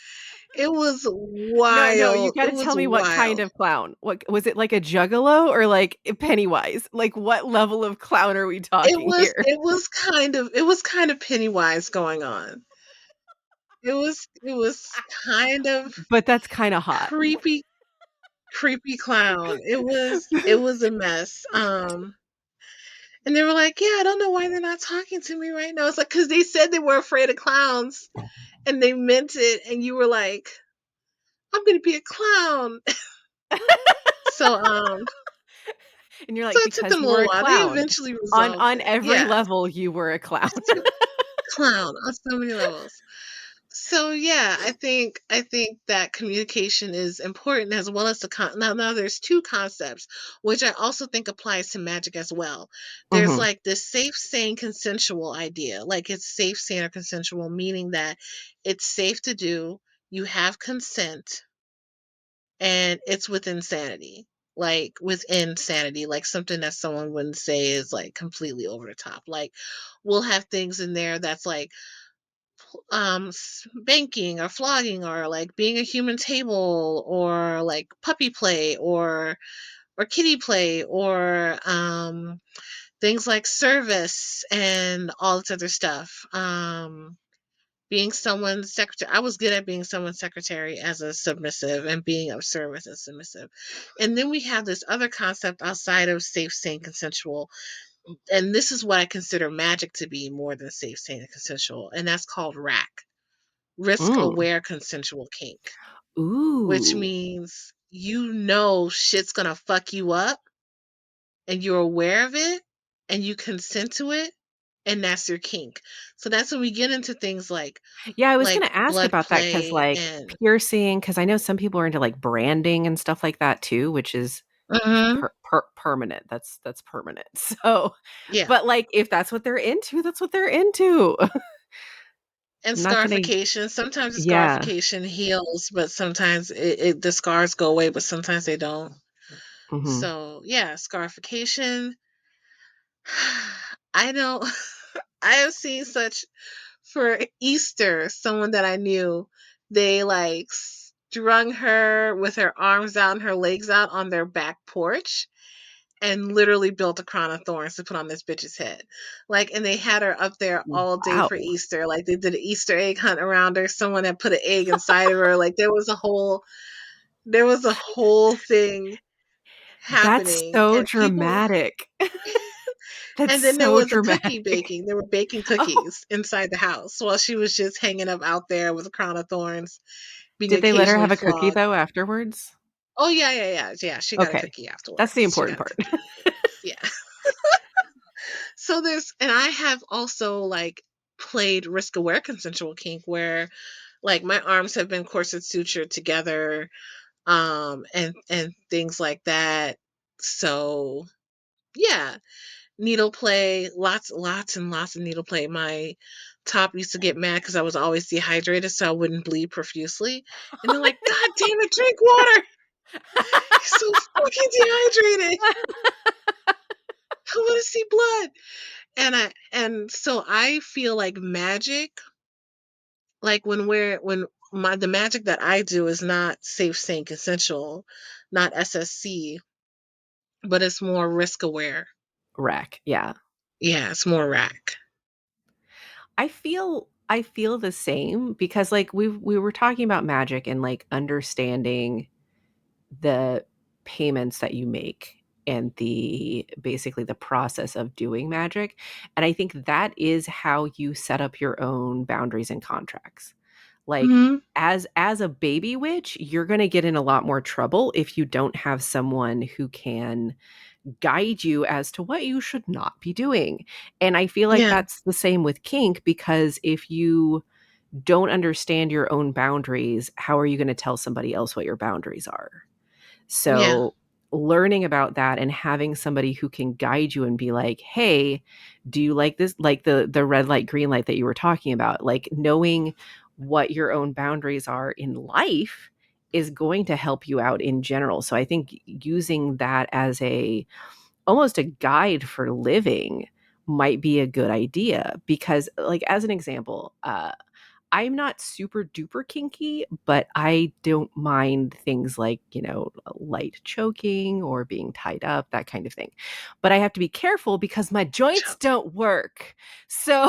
It was No, you wild. It gotta was tell me what kind wild. of clown. What was it, like a juggalo or like Pennywise? Like, what level of clown are we talking here? It was kind of Pennywise going on. It was kind of But that's kinda hot. creepy, creepy clown. It was a mess. And they were like, "Yeah, I don't know why they're not talking to me right now." It's like because they said they were afraid of clowns, and they meant it, and you were like, "I'm gonna be a clown." So, And you're so like, it took "Because them a you were little a while. They clown. eventually On resolved on it. every Yeah, level, you were a clown." clown on so many levels. So yeah, I think that communication is important as well as now there's two concepts which I also think applies to magic as well. There's Mhm. like this safe, sane, consensual idea. Like it's safe, sane, or consensual, meaning that it's safe to do, you have consent, and it's within sanity. Like within sanity, like something that someone wouldn't say is like completely over the top. Like we'll have things in there that's like spanking or flogging or like being a human table or like puppy play or kitty play or things like service and all this other stuff. Being someone's secretary. I was good at being someone's secretary as a submissive and being of service as submissive. And then we have this other concept outside of safe, sane, consensual. And this is what I consider magic to be more than safe, sane, and consensual. And that's called RAC, risk Mm. aware consensual kink, which Ooh. means shit's gonna fuck you up and you're aware of it and you consent to it, and that's your kink. So that's when we get into things Yeah, I was like gonna ask blood about that because, play like, and piercing, because I know some people are into, like, branding and stuff like that too, which is mhm, permanent. That's permanent. So, yeah, but, like, if that's what they're into, that's what they're into. and I'm not gonna. scarification. Sometimes the Yeah. scarification heals, but sometimes the scars go away, but sometimes they don't. Mhm. So yeah, scarification. I know I have seen such for Easter, someone that I knew, they like strung her with her arms out and her legs out on their back porch and literally built a crown of thorns to put on this bitch's head. Like, and they had her up there all day Wow. for Easter. Like, they did an Easter egg hunt around her. Someone had put an egg inside of her. Like, there was a whole thing That's happening, so and people. dramatic. That's And then there so was a cookie dramatic. baking. They were baking Oh, cookies inside the house while she was just hanging up out there with a crown of thorns, being did they let her occasionally have a cookie, flogged. though, afterwards? Oh yeah, yeah, yeah, yeah. She got a Okay. cookie That's the afterwards. She important got a part. cookie afterwards. Yeah. So and I have also like played risk aware consensual kink where like my arms have been corset sutured together, and things like that. So yeah, needle play, lots and lots of needle play. My top used to get mad because I was always dehydrated, so I wouldn't bleed profusely. And they're like, God damn it, drink water. You're so fucking dehydrated. I want to see blood. And so I feel like magic, like when the magic that I do is not safe, sane, consensual, not SSC, but it's more risk aware. Rack, yeah. Yeah, it's more rack. I feel the same because, like, we were talking about magic and, like, understanding the payments that you make and the basically the process of doing magic, and I think that is how you set up your own boundaries and contracts. Like, Hmm. as a baby witch, you're gonna get in a lot more trouble if you don't have someone who can guide you as to what you should not be doing. And I feel like Yeah, that's the same with kink because if you don't understand your own boundaries, how are you going to tell somebody else what your boundaries are? yeah, So, learning about that and having somebody who can guide you and be like, "Hey, do you like this?" Like the red light, green light that you were talking about, like knowing what your own boundaries are in life is going to help you out in general. So I think using that as a almost a guide for living might be a good idea because, like, as an example, I'm not super duper kinky, but I don't mind things like, light choking or being tied up, that kind of thing. But I have to be careful because my joints don't work. So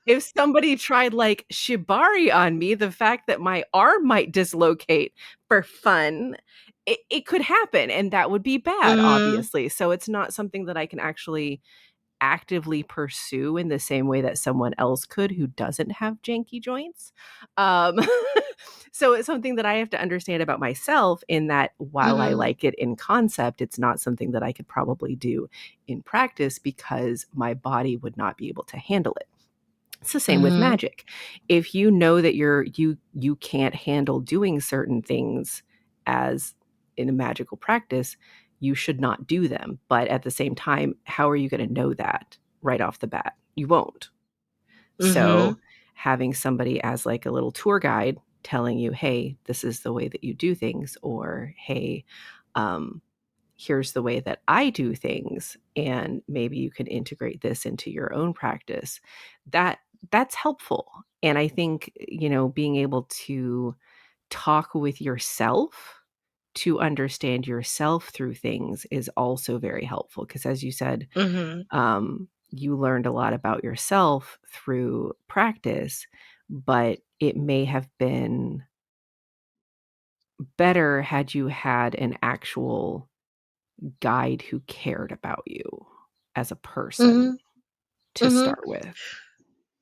if somebody tried like shibari on me, the fact that my arm might dislocate for fun, it could happen. And that would be bad, mhm, obviously. So it's not something that I can actually actively pursue in the same way that someone else could who doesn't have janky joints. Um, so it's something that I have to understand about myself in that while I mhm, like it in concept, it's not something that I could probably do in practice because my body would not be able to handle it. It's the same with Mhm. magic. If you know that you can't handle doing certain things as in a magical practice, you should not do them. But at the same time, how are you going to know that right off the bat? You won't. Mhm. So having somebody as like a little tour guide telling you, hey, this is the way that you do things, or hey, um, here's the way that I do things, and maybe you can integrate this into your own practice. That that's helpful. And I think, being able to talk with yourself to understand yourself through things is also very helpful because as you said, Mhm. you learned a lot about yourself through practice, but it may have been better had you had an actual guide who cared about you as a person Mhm. to Mhm. start with.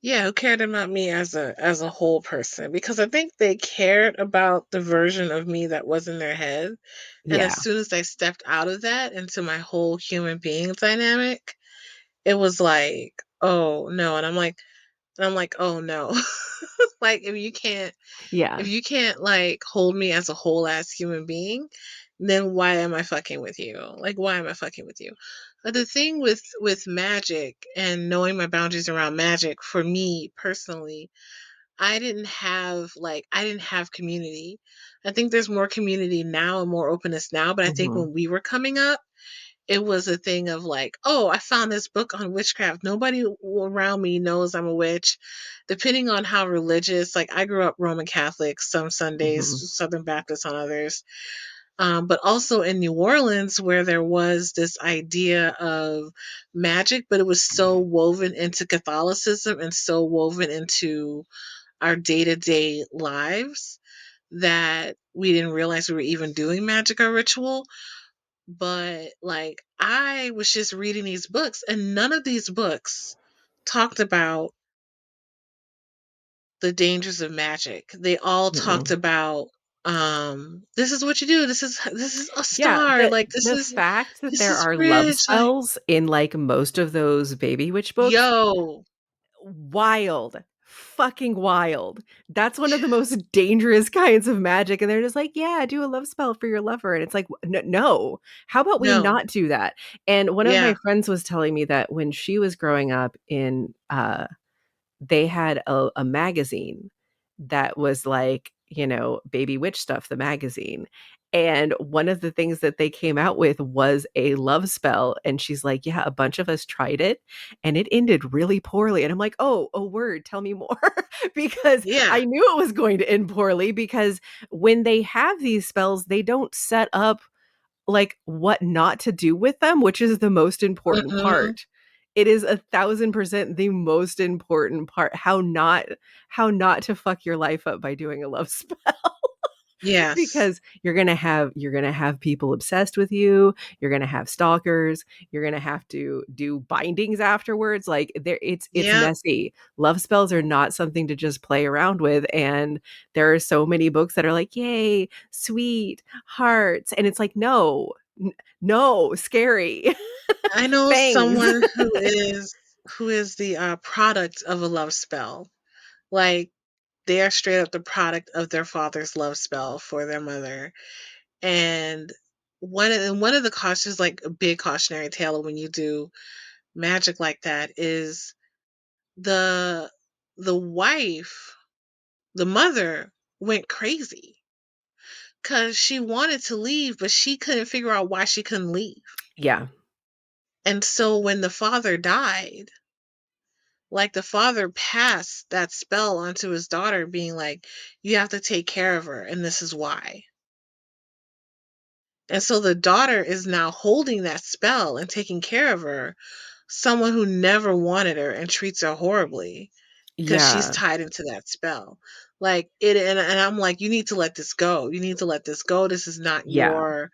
Yeah, who cared about me as a whole person, because I think they cared about the version of me that was in their head, and as Yeah. soon as I stepped out of that into my whole human being dynamic, it was like, "Oh, no," and I'm like, "Oh, no." Like, Yeah. if you can't, like, hold me as a whole ass human being, then why am I fucking with you? Like, why am I fucking with you? But the thing with magic and knowing my boundaries around magic, for me personally, I didn't have community. I think there's more community now and more openness now, but I think Mhm. when we were coming up, it was a thing of like, "Oh, I found this book on witchcraft. Nobody around me knows I'm a witch." Depending on how religious, like I grew up Roman Catholic, some Sundays, Mhm. Southern Baptist on others. But also in New Orleans, where there was this idea of magic, but it was so woven into Catholicism and so woven into our day to day lives that we didn't realize we were even doing magic or ritual. But like, I was just reading these books, and none of these books talked about the dangers of magic. They all talked Mm-mm. about, this is what you do. This is a Yeah, star. the Like the fact that this there is are love bridge. Like, spells in, like, most of those baby witch books, yo, wild. Fucking wild. That's one of the most dangerous kinds of magic, and they're just like, "Yeah, do a love spell for your lover," and it's like, No. How about we no, not do that?" And one of my yeah, friends was telling me that when she was growing up they had a magazine that was like, Baby Witch Stuff, the magazine. And one of the things that they came out with was a love spell. And she's like, yeah, a bunch of us tried it and it ended really poorly. And I'm like, oh, word, tell me more. Because yeah, I knew it was going to end poorly because when they have these spells, they don't set up like what not to do with them, which is the most important mm-mm, part. It is 1,000% the most important part. How not to fuck your life up by doing a love spell yes, because you're gonna have people obsessed with you. You're gonna have stalkers. You're gonna have to do bindings afterwards. Like it's yep, messy. Love spells are not something to just play around with. And there are so many books that are like, yay, sweet hearts, and it's like, no, scary I know fangs. someone who is the product of a love spell. Like, they are straight up the product of their father's love spell for their mother. And one of the cautions, like a big cautionary tale of when you do magic like that, is the the wife, the mother, went crazy because she wanted to leave, but she couldn't figure out why she couldn't leave. Yeah, And so when the father died, like, the father passed that spell onto his daughter, being like, "You have to take care of her, and this is why." And so the daughter is now holding that spell and taking care of her, someone who never wanted her and treats her horribly because she's yeah, tied into that spell. Like, and I'm like, "You need to let this go. You need to let this go. This is not yeah, your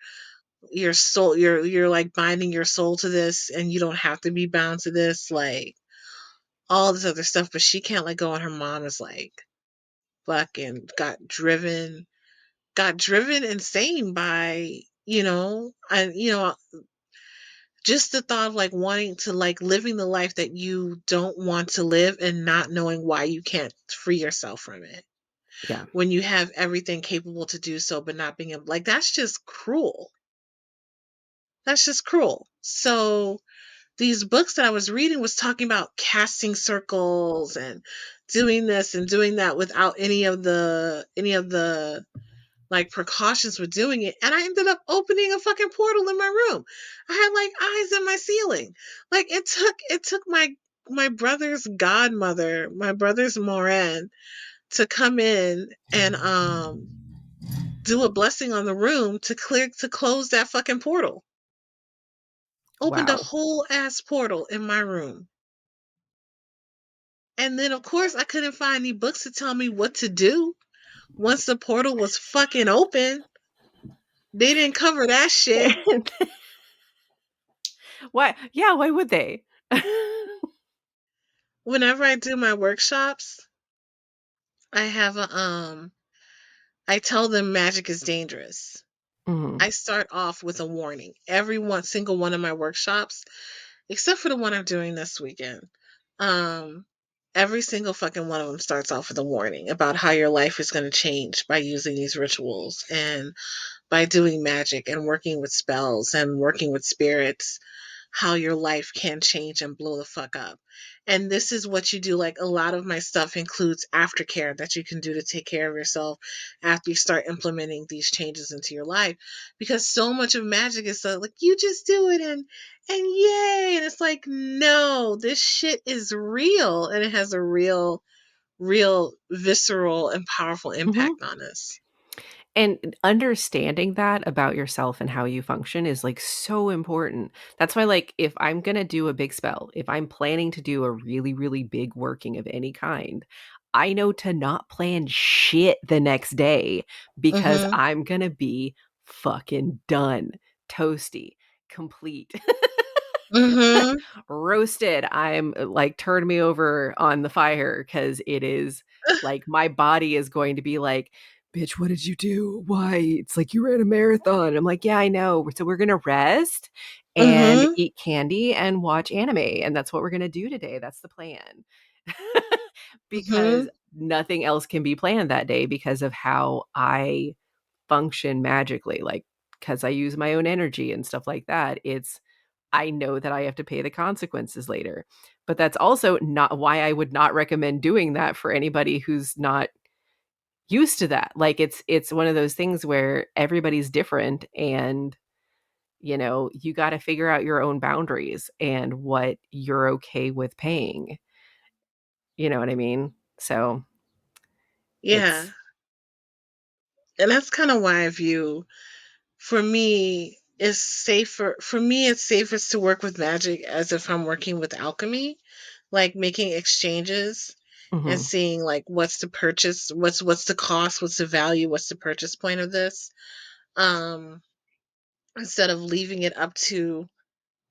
soul. You're like binding your soul to this, and you don't have to be bound to this." Like, all this other stuff, but she can't let go, and her mom is like fucking got driven insane by, and Just the thought of like wanting to like living the life that you don't want to live and not knowing why you can't free yourself from it. Yeah. When you have everything capable to do so, but not being able, like, that's just cruel. That's just cruel. So these books that I was reading was talking about casting circles and doing this and doing that without any of the like precautions with doing it. And I ended up opening a fucking portal in my room. I had like eyes in my ceiling. Like it took my brother's godmother, my brother's Moran, to come in and do a blessing on the room to close that fucking portal. Opened a Wow. whole ass portal in my room. And then of course I couldn't find any books to tell me what to do once the portal was fucking open. They didn't cover that shit. Why? Yeah, why would they? Whenever I do my workshops, I have a I tell them magic is dangerous. Mhm. I start off with a warning. Every one single one of my workshops, except for the one I'm doing this weekend. Um every single fucking one of them starts off with a warning about how your life is going to change by using these rituals and by doing magic and working with spells and working with spirits, how your life can change and blow the fuck up. And this is what you do. Like, a lot of my stuff includes aftercare that you can do to take care of yourself after you start implementing these changes into your life. Because so much of magic is so like you just do it and yay. And it's like, no, this shit is real and it has a real visceral and powerful Mhm. impact on us. And understanding that about yourself and how you function is, like, so important. That's why, like, if I'm gonna do a big spell, if I'm planning to do a really, really big working of any kind, I know to not plan shit the next day because Mhm. I'm gonna be fucking done, toasty, complete. Mhm. Roasted. I'm like, turn me over on the fire because it is like my body is going to be like, bitch, what did you do? Why? It's like you ran a marathon. I'm like, yeah, I know. So we're gonna rest and Mhm. eat candy and watch anime. And that's what we're gonna do today. That's the plan. Because Mhm. nothing else can be planned that day because of how I function magically. Like, because I use my own energy and stuff like that. It's I know that I have to pay the consequences later. But that's also not why I would not recommend doing that for anybody who's not used to that. Like it's one of those things where everybody's different and you got to figure out your own boundaries and what you're okay with paying. You know what I mean? So, Yeah. it's And that's kind of why I view, for me it's safest to work with magic as if I'm working with alchemy, like making exchanges and mhm. seeing like what's the purchase, what's the cost, what's the value, what's the purchase point of this. Um Instead of leaving it up to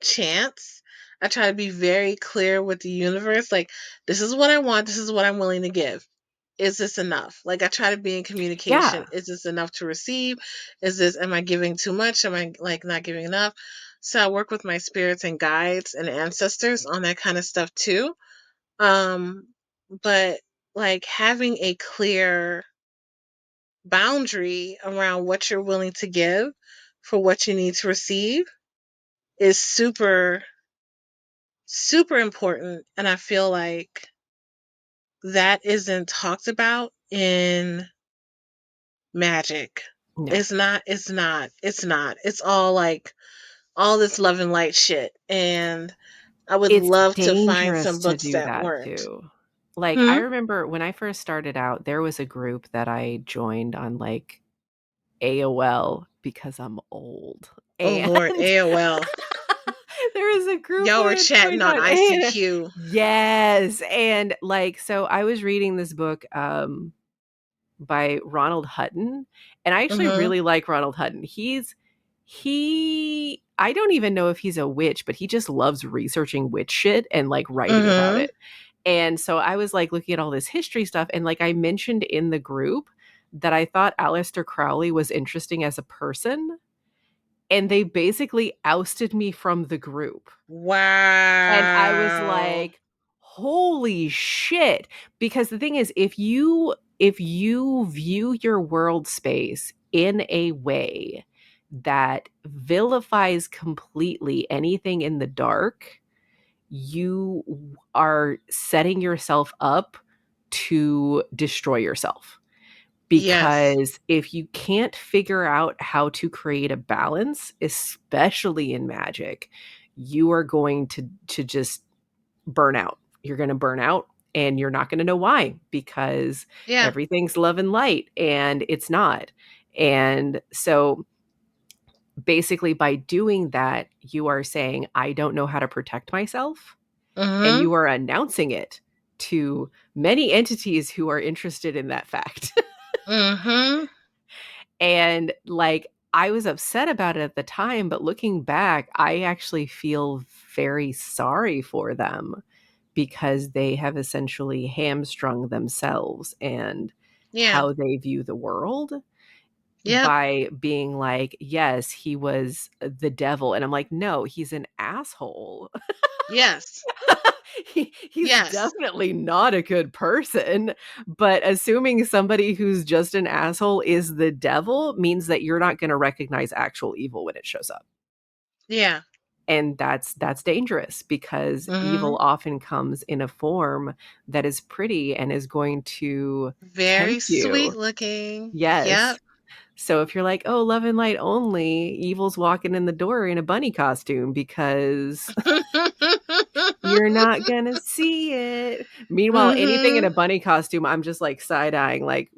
chance, I try to be very clear with the universe, like, this is what I want, this is what I'm willing to give. Is this enough? Like, I try to be in communication. Yeah. Is this enough to receive? Am I giving too much? Am I like not giving enough? So I work with my spirits and guides and ancestors on that kind of stuff too. Um, but like having a clear boundary around what you're willing to give for what you need to receive is super, super important. And I feel like that isn't talked about in magic. No. It's not. It's all like all this love and light shit. And I would It's love to find dangerous some to books do that that weren't. too. Like, I Hmm? remember when I first started out, there was a group that I joined on, like, AOL because I'm old, Oh and Lord, AOL. there was a group Y'all I were had chatting joined on on A ICQ. Yes, and, like, so I was reading this book, by Ronald Hutton, and I actually Hmm. really like Ronald Hutton. He I don't even know if he's a witch, but he just loves researching witch shit and, like, writing about Hmm. it. And so I was, like, looking at all this history stuff, and, like, I mentioned in the group that I thought Aleister Crowley was interesting as a person, and they basically ousted me from the group. And I was Wow. like, "Holy shit." Because the thing is, if you view your world space in a way that vilifies completely anything in the dark, you are setting yourself up to destroy yourself. Yes. Because if you can't figure out how to create a balance, especially in magic, you are going to just burn out. You're going to burn out and you're not going to know why, because Yeah. everything's love and light and it's not. And so basically by doing that, you are saying I don't know how to protect myself, and Mhm. you are announcing it to many entities who are interested in that fact. Mhm. And like, I was upset about it at the time, but looking back, I actually feel very sorry for them, because they have essentially hamstrung themselves and Yeah. how they view the world Yep. by being like, yes, he was the devil. And I'm like, no, he's an asshole. Yes. He's Yes. definitely not a good person. But assuming somebody who's just an asshole is the devil means that you're not going to recognize actual evil when it shows up. Yeah. And that's dangerous, because evil Mhm. often comes in a form that is pretty and is going to Very tempt sweet you. looking. Yes. Yep. So if you're like, "Oh, love and light only," evil's walking in the door in a bunny costume, because you're not gonna see it. Meanwhile, anything in a Mhm. bunny costume, I'm just like side-eyeing, like,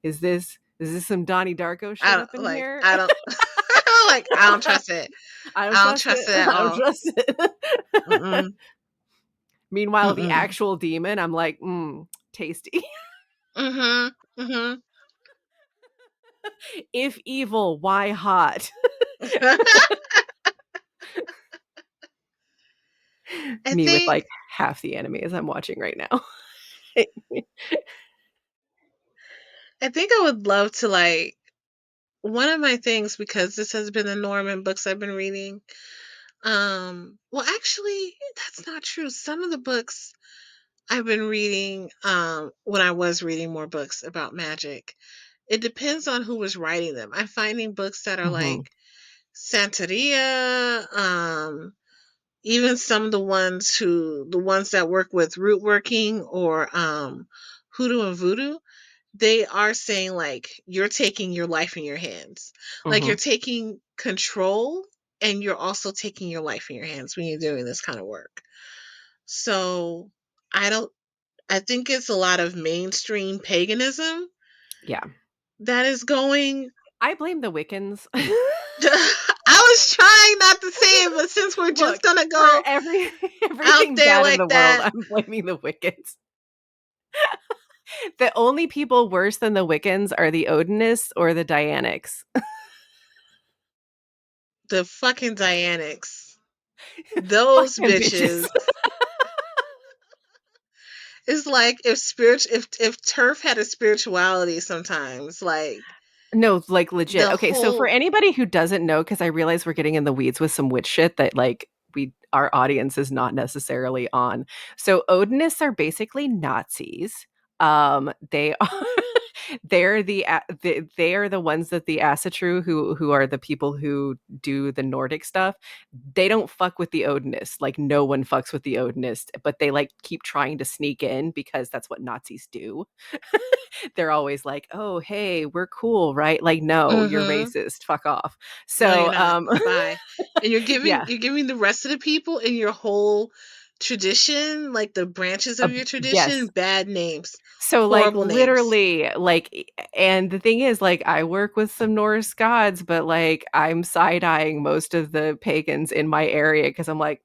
is this some Donnie Darko I shit don't up in like, here? I don't like, I don't trust it. I don't I don't trust trust it. it at I don't all. trust it. Mm-mm. Meanwhile, the Mm-mm. actual demon, I'm like, tasty." Mhm. Mhm. If evil, why hot? I Me with, think like, half the animes I'm watching right now. I think I would love to, like, one of my things, because this has been the norm in books I've been reading. Well, actually, that's not true. Some of the books I've been reading, when I was reading more books about magic, it depends on who was writing them. I'm finding books that are Mhm, like Santeria, even some of the ones that work with root working, or hoodoo and voodoo, they are saying like you're taking your life in your hands. Like you're mhm. taking control, and you're also taking your life in your hands when you're doing this kind of work. So I don't I think it's a lot of mainstream paganism Yeah. that is going. I blame the Wiccans. I was trying not to say it, but since we're just Look, gonna for go out everything there bad in like the world, that, I'm blaming the Wiccans. The only people worse than the Wiccans are the Odinists or the Dianics. the fucking Dianics, those Fucking bitches. bitches. It's like if turf had a spirituality sometimes, like No, like, legit. the Okay, so for whole anybody who doesn't know, because I realize we're getting in the weeds with some witch shit that, like, our audience is not necessarily on. So Odinists are basically Nazis. They are they are the ones that the Asatru, who are the people who do the Nordic stuff, they don't fuck with the Odinists. Like, no one fucks with the Odinists, but they, like, keep trying to sneak in because that's what Nazis do. They're always like, "Oh, hey, we're cool, right?" Like, "No, you're mhm. racist. Fuck off." No, you're So, not. Bye. And yeah, you're giving the rest of the people in your whole tradition, like the branches of your tradition, yes. bad names. So, like, Horrible names. literally, like, and the thing is, like, I work with some Norse gods, but, like, I'm side-eyeing most of the pagans in my area because I'm like,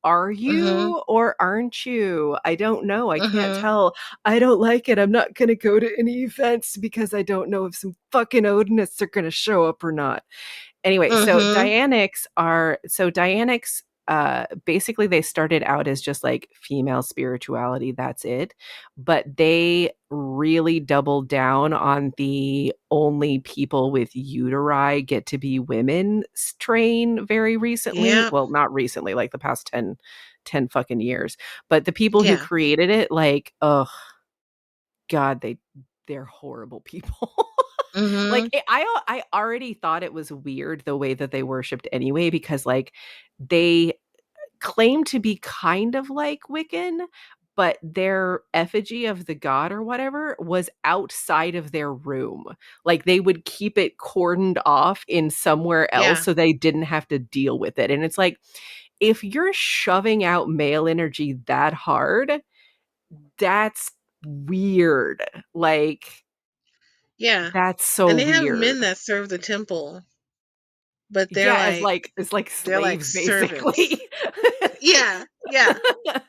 are Mhm. you or aren't you? I don't know. I can't Mhm. tell. I don't like it. I'm not gonna go to any events because I don't know if some fucking Odinists are gonna show up or not. Anyway, Mhm. Dianics basically they started out as just like female spirituality, that's it. But they really doubled down on the only people with uteri get to be women train very recently. Yeah. Well, not recently, like the past 10 fucking years. But the people who Yeah. created it, like, oh God, they're horrible people. Like, Mhm. I already thought it was weird the way that they worshipped anyway, because, like, they claim to be kind of like Wiccan, but their effigy of the god or whatever was outside of their room. Like, they would keep it cordoned off in somewhere else Yeah. so they didn't have to deal with it, and it's like, if you're shoving out male energy that hard, that's weird. Like, Yeah. that's so And they have weird. men that serve the temple, but Yeah, as like they're like slaves servants. basically. Yeah. Yeah. But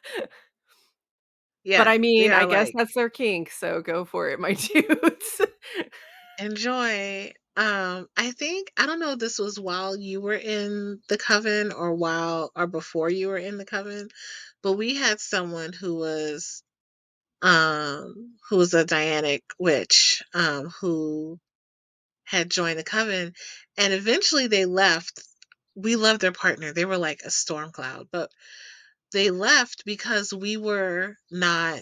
Yeah. I They mean, are I guess like that's their kink, so go for it, my dudes. enjoy. I think I don't know if this was while you were in the coven or while or before you were in the coven, but we had someone who was a Dianic witch, who had joined the coven, and eventually they left. We loved their partner. They were like a storm cloud, but they left because we were not,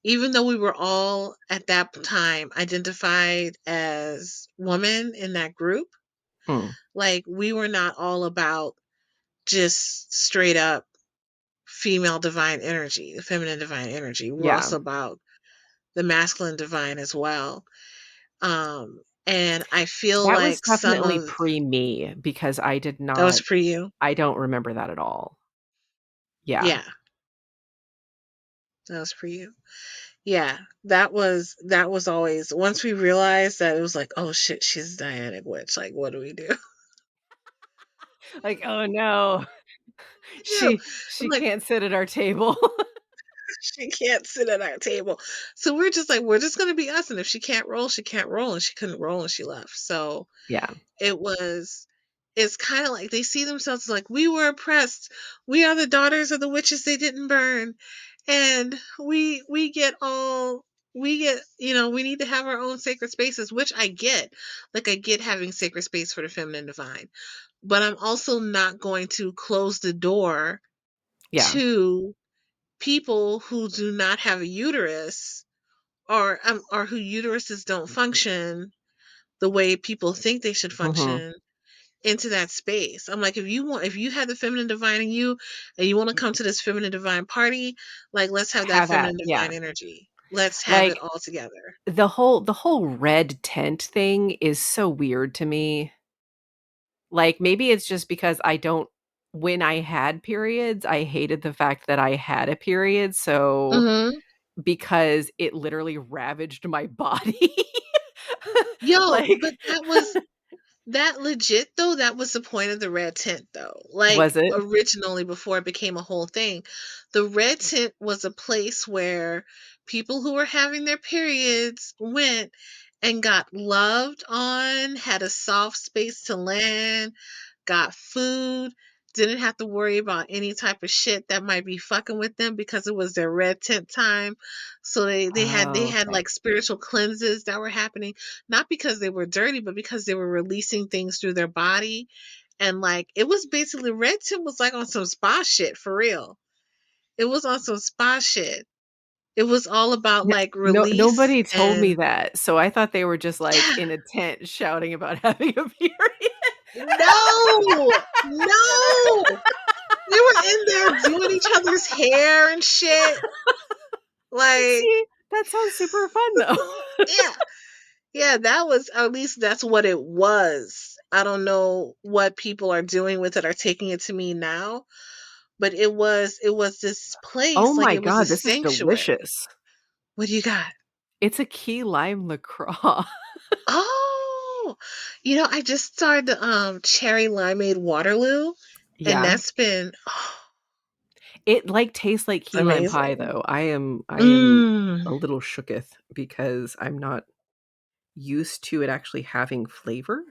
even though we were all at that time identified as women in that group, Hmm, like we were not all about just straight up female divine energy, the feminine divine energy. We were yeah. also about the masculine divine as well. And I feel That was like some definitely of pre-me because that was for you. I don't remember that at all. Yeah. Yeah, that was for you. Yeah, that was always once we realized that it was like, oh shit, she's a Dianic witch. Like, what do we do? Like, "Oh, no. do? I'm She like, can't sit at our table." she can't sit at our table. So we're just like, we're just gonna be us. And if she can't roll, she can't roll. And she couldn't roll and she left. So Yeah. it was it's kind of like they see themselves like we were oppressed. We are the daughters of the witches they didn't burn. And we get all we get, we need to have our own sacred spaces, which I get. Like I get having sacred space for the feminine divine. But I'm also not going to close the door Yeah. to people who do not have a uterus or who uteruses don't function the way people think they should Mhm. function into that space. I'm like, if you have the feminine divine in you and you want to come to this feminine divine party, like let's have that Have at feminine yeah. divine energy. Let's have it Like, all together. the whole red tent thing is so weird to me. Like, maybe it's just because I don't when I had periods, I hated the fact that I had a period, so Mhm. because it literally ravaged my body. Yo, Like, but that legit though, that was the point of the red tent though. Like was it? originally before it became a whole thing. The red tent was a place where people who were having their periods went and got loved on, had a soft space to land, got food, didn't have to worry about any type of shit that might be fucking with them because it was their red tent time. So they Oh, had okay. like spiritual cleanses that were happening, not because they were dirty, but because they were releasing things through their body. And like it was basically red tent was like on some spa shit for real. It was on some spa shit. It was all about No, like release nobody told me and that, so I thought they were just, like, in a tent shouting about having a period. no, no. They were in there doing each other's hair and shit. Like, See, that sounds super fun, though. yeah. Yeah, that was at least that's what it was. I don't know what people are doing with it or taking it to mean now, but it was this Oh place, like my it was a god, this is sanctuary. delicious. What do you got? It's a key lime LaCroix. Oh, I just started the cherry limeade Waterloo, and Yeah. that's been It, like, tastes like it's key lime pie, amazing. though. I am Mm. a little shooketh because I'm not used to it actually having flavor.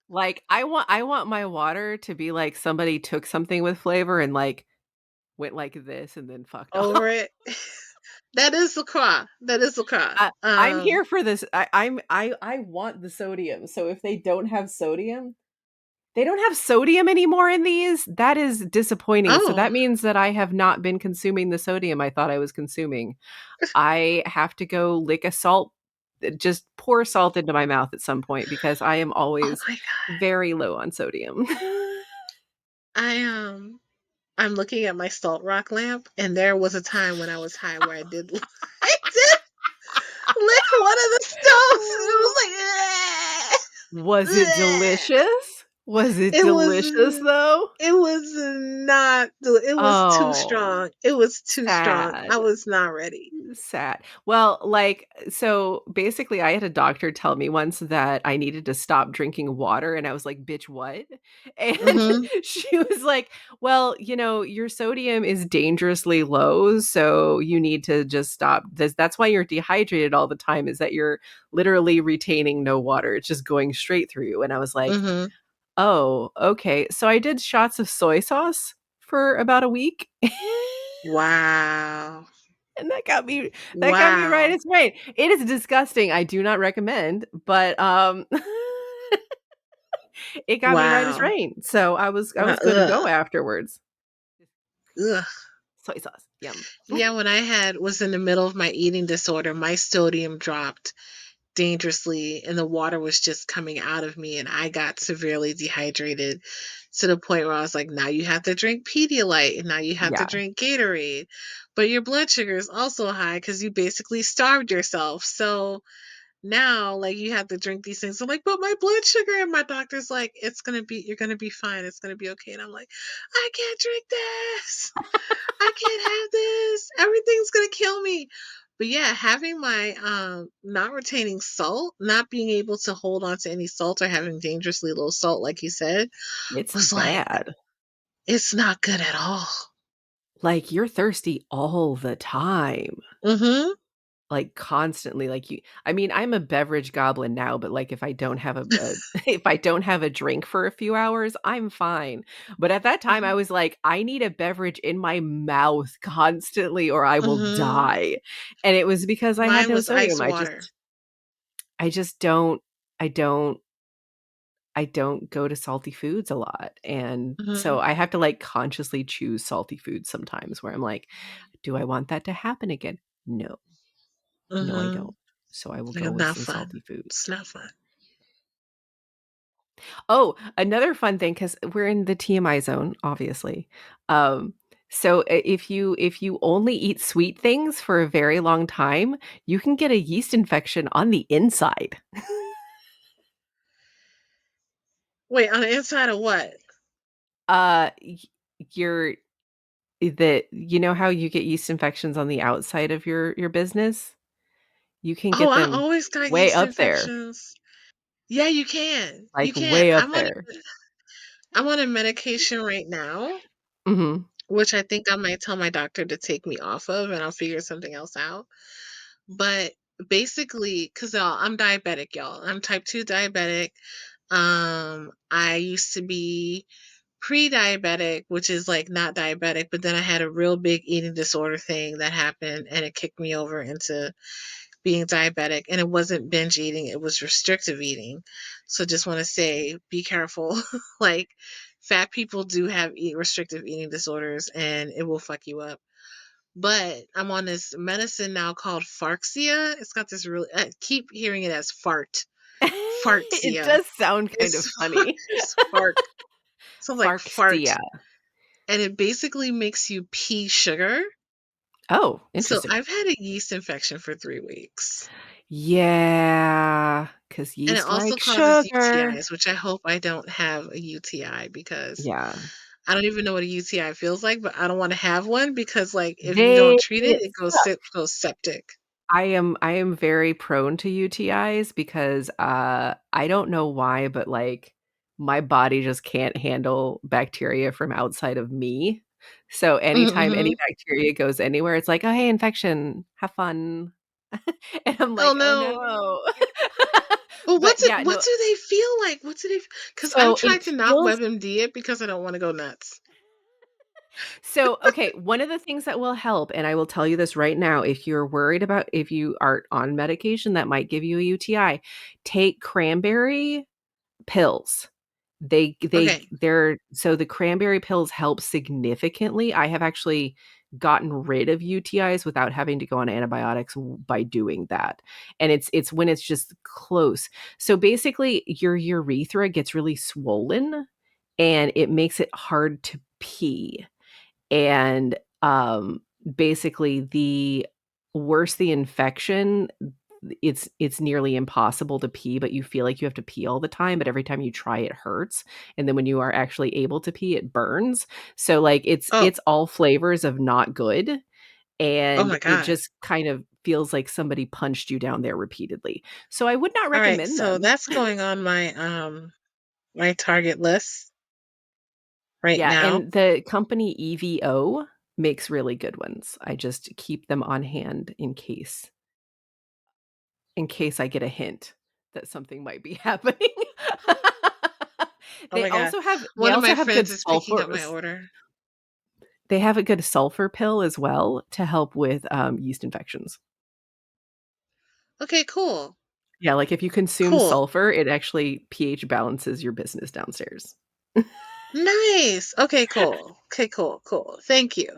Like, I want my water to be like somebody took something with flavor and, like, went like this and then fucked off. Over it. That is the cry. That is the cry. I'm here for this. I want the sodium. So if they don't have sodium anymore in these. That is disappointing. So Oh, that means that I have not been consuming the sodium I thought I was consuming. I have to go lick a salt, just pour salt into my mouth at some point because I am oh always my god. very low on sodium. I I'm looking at my salt rock lamp, and there was a time when I was high where I did I did lick one of the stones, and it was like, Was it "Ugh, ugh." delicious? Was it It was delicious though? it was not it was too Oh, strong. It was too strong. sad. I was not ready. Sad. Well, like, so basically, I had a doctor tell me once that I needed to stop drinking water, and I was like, "Bitch, what?" And Mhm. she was like, "Well, your sodium is dangerously low, so you need to just stop this. That's why you're dehydrated all the time, is that you're literally retaining no water. It's just going straight through you." And I was like, Mhm. "Oh, okay." So I did shots of soy sauce for about a week. Wow. And that got me right Wow. as rain. It is disgusting, I do not recommend, but, it got me right as Wow. rain, so I was good to go Ugh. afterwards. Ugh. Soy sauce, yum. Yeah, when I had was in the middle of my eating disorder, my sodium dropped dangerously and the water was just coming out of me and I got severely dehydrated to the point where I was like, now you have to drink Pedialyte and now you have to Yeah, drink Gatorade. But your blood sugar is also high because you basically starved yourself. So now like you have to drink these things. I'm like, but my blood sugar, and my doctor's like, you're gonna be fine. It's gonna be okay. And I'm like, I can't drink this. I can't have this. Everything's gonna kill me. But yeah, having my not retaining salt, not being able to hold on to any salt or having dangerously low salt, like you said, it's was like bad. it's not good at all. Like, you're thirsty all the time. Mhm. Like, constantly, like, I mean, I'm a beverage goblin now, but, like, if I don't have a if I don't have a drink for a few hours, I'm fine. But at that time, I Mhm. was like, "I need a beverage in my mouth constantly or I will Mhm. die." And it was because I had Mine no was ice sodium. I water. just I just don't I don't I don't go to salty foods a lot, and so Mhm. I have to, like, consciously choose salty foods sometimes where I'm like, "Do I want that to happen again? No. No, I don't." Mhm. So I will Like, go it's with not some fun. salty foods. It's not fun. Oh, another fun thing, because 'cause we're in the TMI zone, obviously. Um, so if you only eat sweet things for a very long time, you can get a yeast infection on the inside. Wait, on the inside of what? Y you're you know how you get yeast infections on the outside of your business? You can Oh, get I them always got way yeast up there, infections. Yeah, you can. You like, can. way up there. I'm on a medication right now, Mhm. which I think I might tell my doctor to take me off of, and I'll figure something else out. But basically, because I'm diabetic, y'all. I'm type 2 diabetic. I used to be pre-diabetic, which is like not diabetic, but then I had a real big eating disorder thing that happened and it kicked me over into being diabetic, and it wasn't binge eating, it was restrictive eating. So just want to say be careful. Like fat people do have restrictive eating disorders and it will fuck you up. But I'm on this medicine now called Farxia. It's got this really I keep hearing it as It Farxia. does sound kind of It's funny. it's fart. Sounds like fart. Farxia. And it basically makes you pee sugar. Oh, So interesting. I've had a yeast infection for 3 weeks. Yeah, because And it yeast also like causes sugar. UTIs, which I hope I don't have a UTI because Yeah. I don't even know what a UTI feels like, but I don't want to have one because like if you They don't treat it, it goes septic. I am very prone to UTIs because, I don't know why, but, like, my body just can't handle bacteria from outside of me. So anytime any Mhm. bacteria goes anywhere, it's like, "Oh, hey, infection. Have fun." And I'm Oh like, "Oh, no. no." Well, But yeah, what no. do they feel like? What do they? Because I'm So trying it to not feels WebMD it because I don't want to go nuts. So, okay, one of the things that will help, and I will tell you this right now, if you're worried about if you are on medication that might give you a UTI, take cranberry pills. Okay. They're so the cranberry pills help significantly. I have actually gotten rid of UTIs without having to go on antibiotics by doing that. And it's when it's just close. So basically your urethra gets really swollen and it makes it hard to pee. And, basically, the worse the infection, it's nearly impossible to pee, but you feel like you have to pee all the time, but every time you try, it hurts, and then when you are actually able to pee, it burns. So, like, Oh, it's all flavors of not good, oh and my it God. just kind of feels like somebody punched you down there repeatedly. So, I would not All right, recommend so them. that's going on my target list right Yeah, now. and the company EVO makes really good ones. I just keep them on hand in case I get a hint that something might be happening. Oh my God. They One of also my have friends good is picking sulfur up my order. they have a good sulfur pill as well to help with, yeast infections. Okay, cool. Yeah, like, if you consume Cool. sulfur, it actually pH balances your business downstairs. Nice. Okay, cool. Okay, cool, cool. Thank you.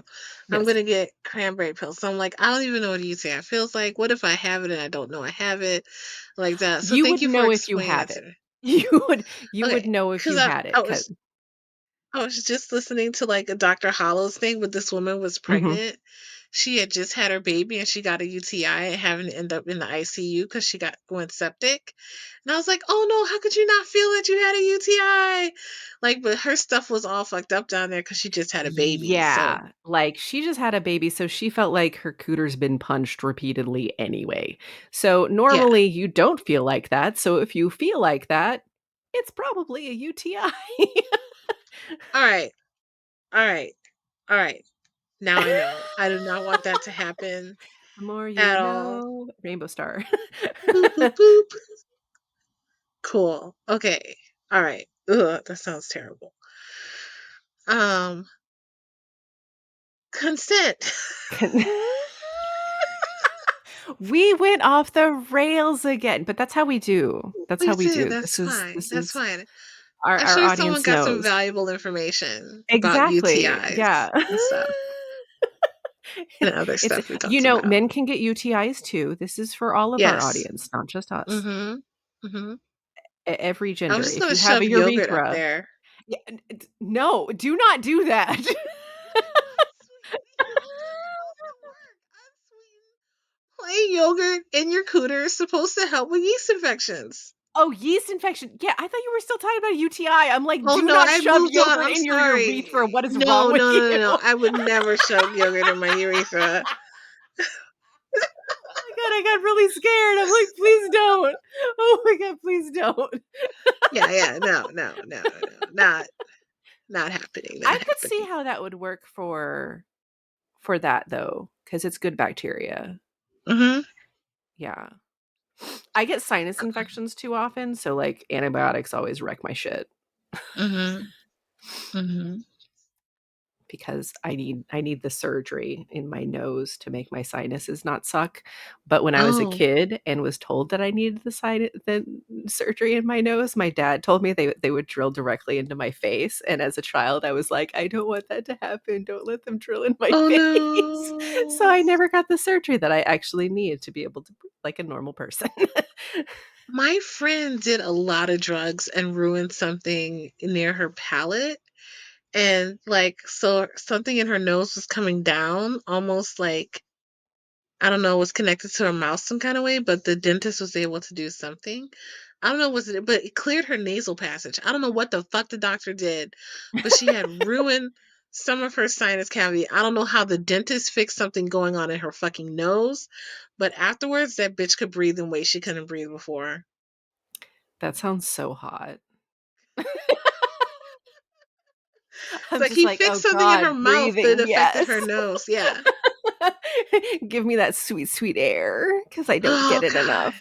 I'm Yes. gonna get cranberry pills. So I'm like, I don't even know what UTI feels like. What if I have it and I don't know I have it? Like that. So You thank would you for know if you explaining had that to it. me. You would Okay, know if because you I had it, I 'cause was I was just listening to like a Dr. Hollows thing, but this woman was Mhm. pregnant. She had just had her baby and she got a UTI and having to end up in the ICU because she went septic. And I was like, oh no, how could you not feel that you had a UTI? Like, but her stuff was all fucked up down there because she just had a baby. So Yeah, like, she just had a baby, so she felt like her cooter's been punched repeatedly anyway. So, yeah. normally, you don't feel like that, so if you feel like that, it's probably a UTI. All right. All right. All right. Now I know. I do not want that to happen The more you at all. know, rainbow star. Boop, boop, boop. Cool. Okay. All right. Ugh, that sounds terrible. Um, consent. Con We went off the rails again, but that's how we do. That's We how we did. do. That's fine. This That's is fine. I'm our sure someone audience got some knows. valuable information about Exactly, UTIs yeah. and stuff and other It's stuff we talked about. men can get UTIs too. This is for all of our Yes. audience, not just us. Mhm. Mhm. Every I'm gender. just If gonna you have shove a yogurt up urethra there. yeah, no, do not do that. Unsweetened yogurt is supposed to work. Unsweetened plain yogurt in your cooter is supposed to help with yeast infections. Oh, yeast infection. Yeah, I thought you were still talking about UTI. I'm like, Oh do no, not I shove moved on. yogurt I'm in your sorry. urethra. What is wrong No, with no, you? no, no, no. I would never shove yogurt in my urethra. Oh my god, I got really scared. I'm like, please don't. Oh my god, please don't. Yeah, yeah. No, no, no, no. Not happening. I Not could see happening. how that would work for that though, because it's good bacteria. Mhm. Yeah. I get sinus infections too often, so like antibiotics always wreck my shit. Mhm. Mhm. Because I need the surgery in my nose to make my sinuses not suck. But when I was a Oh. kid and was told that I needed the surgery in my nose, my dad told me they would drill directly into my face. And as a child, I was like, I don't want that to happen. Don't let them drill in my Oh face. So no. I never got the surgery that I actually needed to be able to breathe like a normal person. My friend did a lot of drugs and ruined something near her palate. And like so something in her nose was coming down, almost like I don't know, was connected to her mouth some kind of way, but the dentist was able to do something. I don't know was it but it cleared her nasal passage. I don't know what the fuck the doctor did, but she had ruined some of her sinus cavity. I don't know how the dentist fixed something going on in her fucking nose, but afterwards that bitch could breathe in ways she couldn't breathe before. That sounds so hot. It's I'm like just he like, fixed oh something in her God, mouth that breathing. affected Yes. her nose. Yeah. Give me that sweet, sweet air because I don't Oh get it god. enough.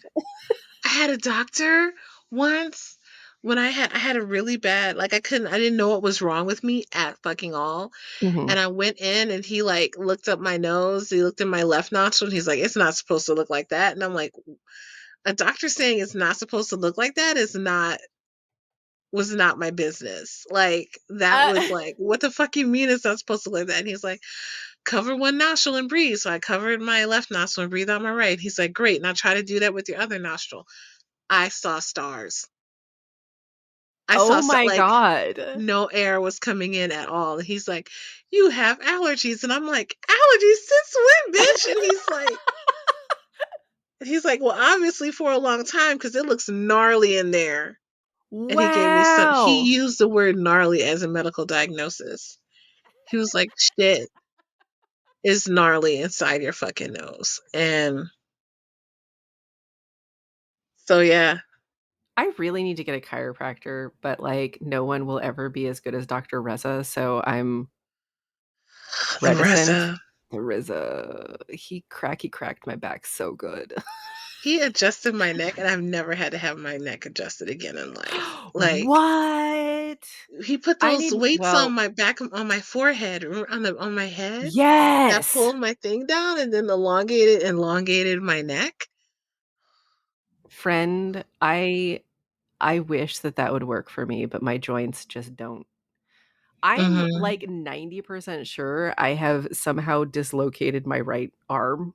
I had a doctor once when I had a really bad, like, I didn't know what was wrong with me at fucking all. Mhm. And I went in and he like looked up my nose. He looked in my left nostril and he's like, "It's not supposed to look like that." And I'm like, a doctor saying it's not supposed to look like that is not was not my business. Like that Uh, was like, what the fuck you mean it's not supposed to look like that? And he's like, cover one nostril and breathe. So I covered my left nostril and breathed out my right. He's like, great. Now try to do that with your other nostril. I saw stars. I oh saw my like god. no air was coming in at all. And he's like, you have allergies. And I'm like, allergies since when, bitch? And he's like, well, obviously for a long time because it looks gnarly in there. And he Wow. used the word gnarly as a medical diagnosis. He was like, shit is gnarly inside your fucking nose. And so, yeah, I really need to get a chiropractor, but, like, no one will ever be as good as Dr. Reza, so I'm the reticent. RZA, The Reza, he cracked my back so good. he adjusted my neck, and I've never had to have my neck adjusted again in life. Like, What? he put I those need weights on well, my back, on my forehead, on my head that yes! pulled my thing down and then elongated my neck. Friend, I wish that that would work for me, but my joints just don't. I'm, Mhm. like, 90% sure I have somehow dislocated my right arm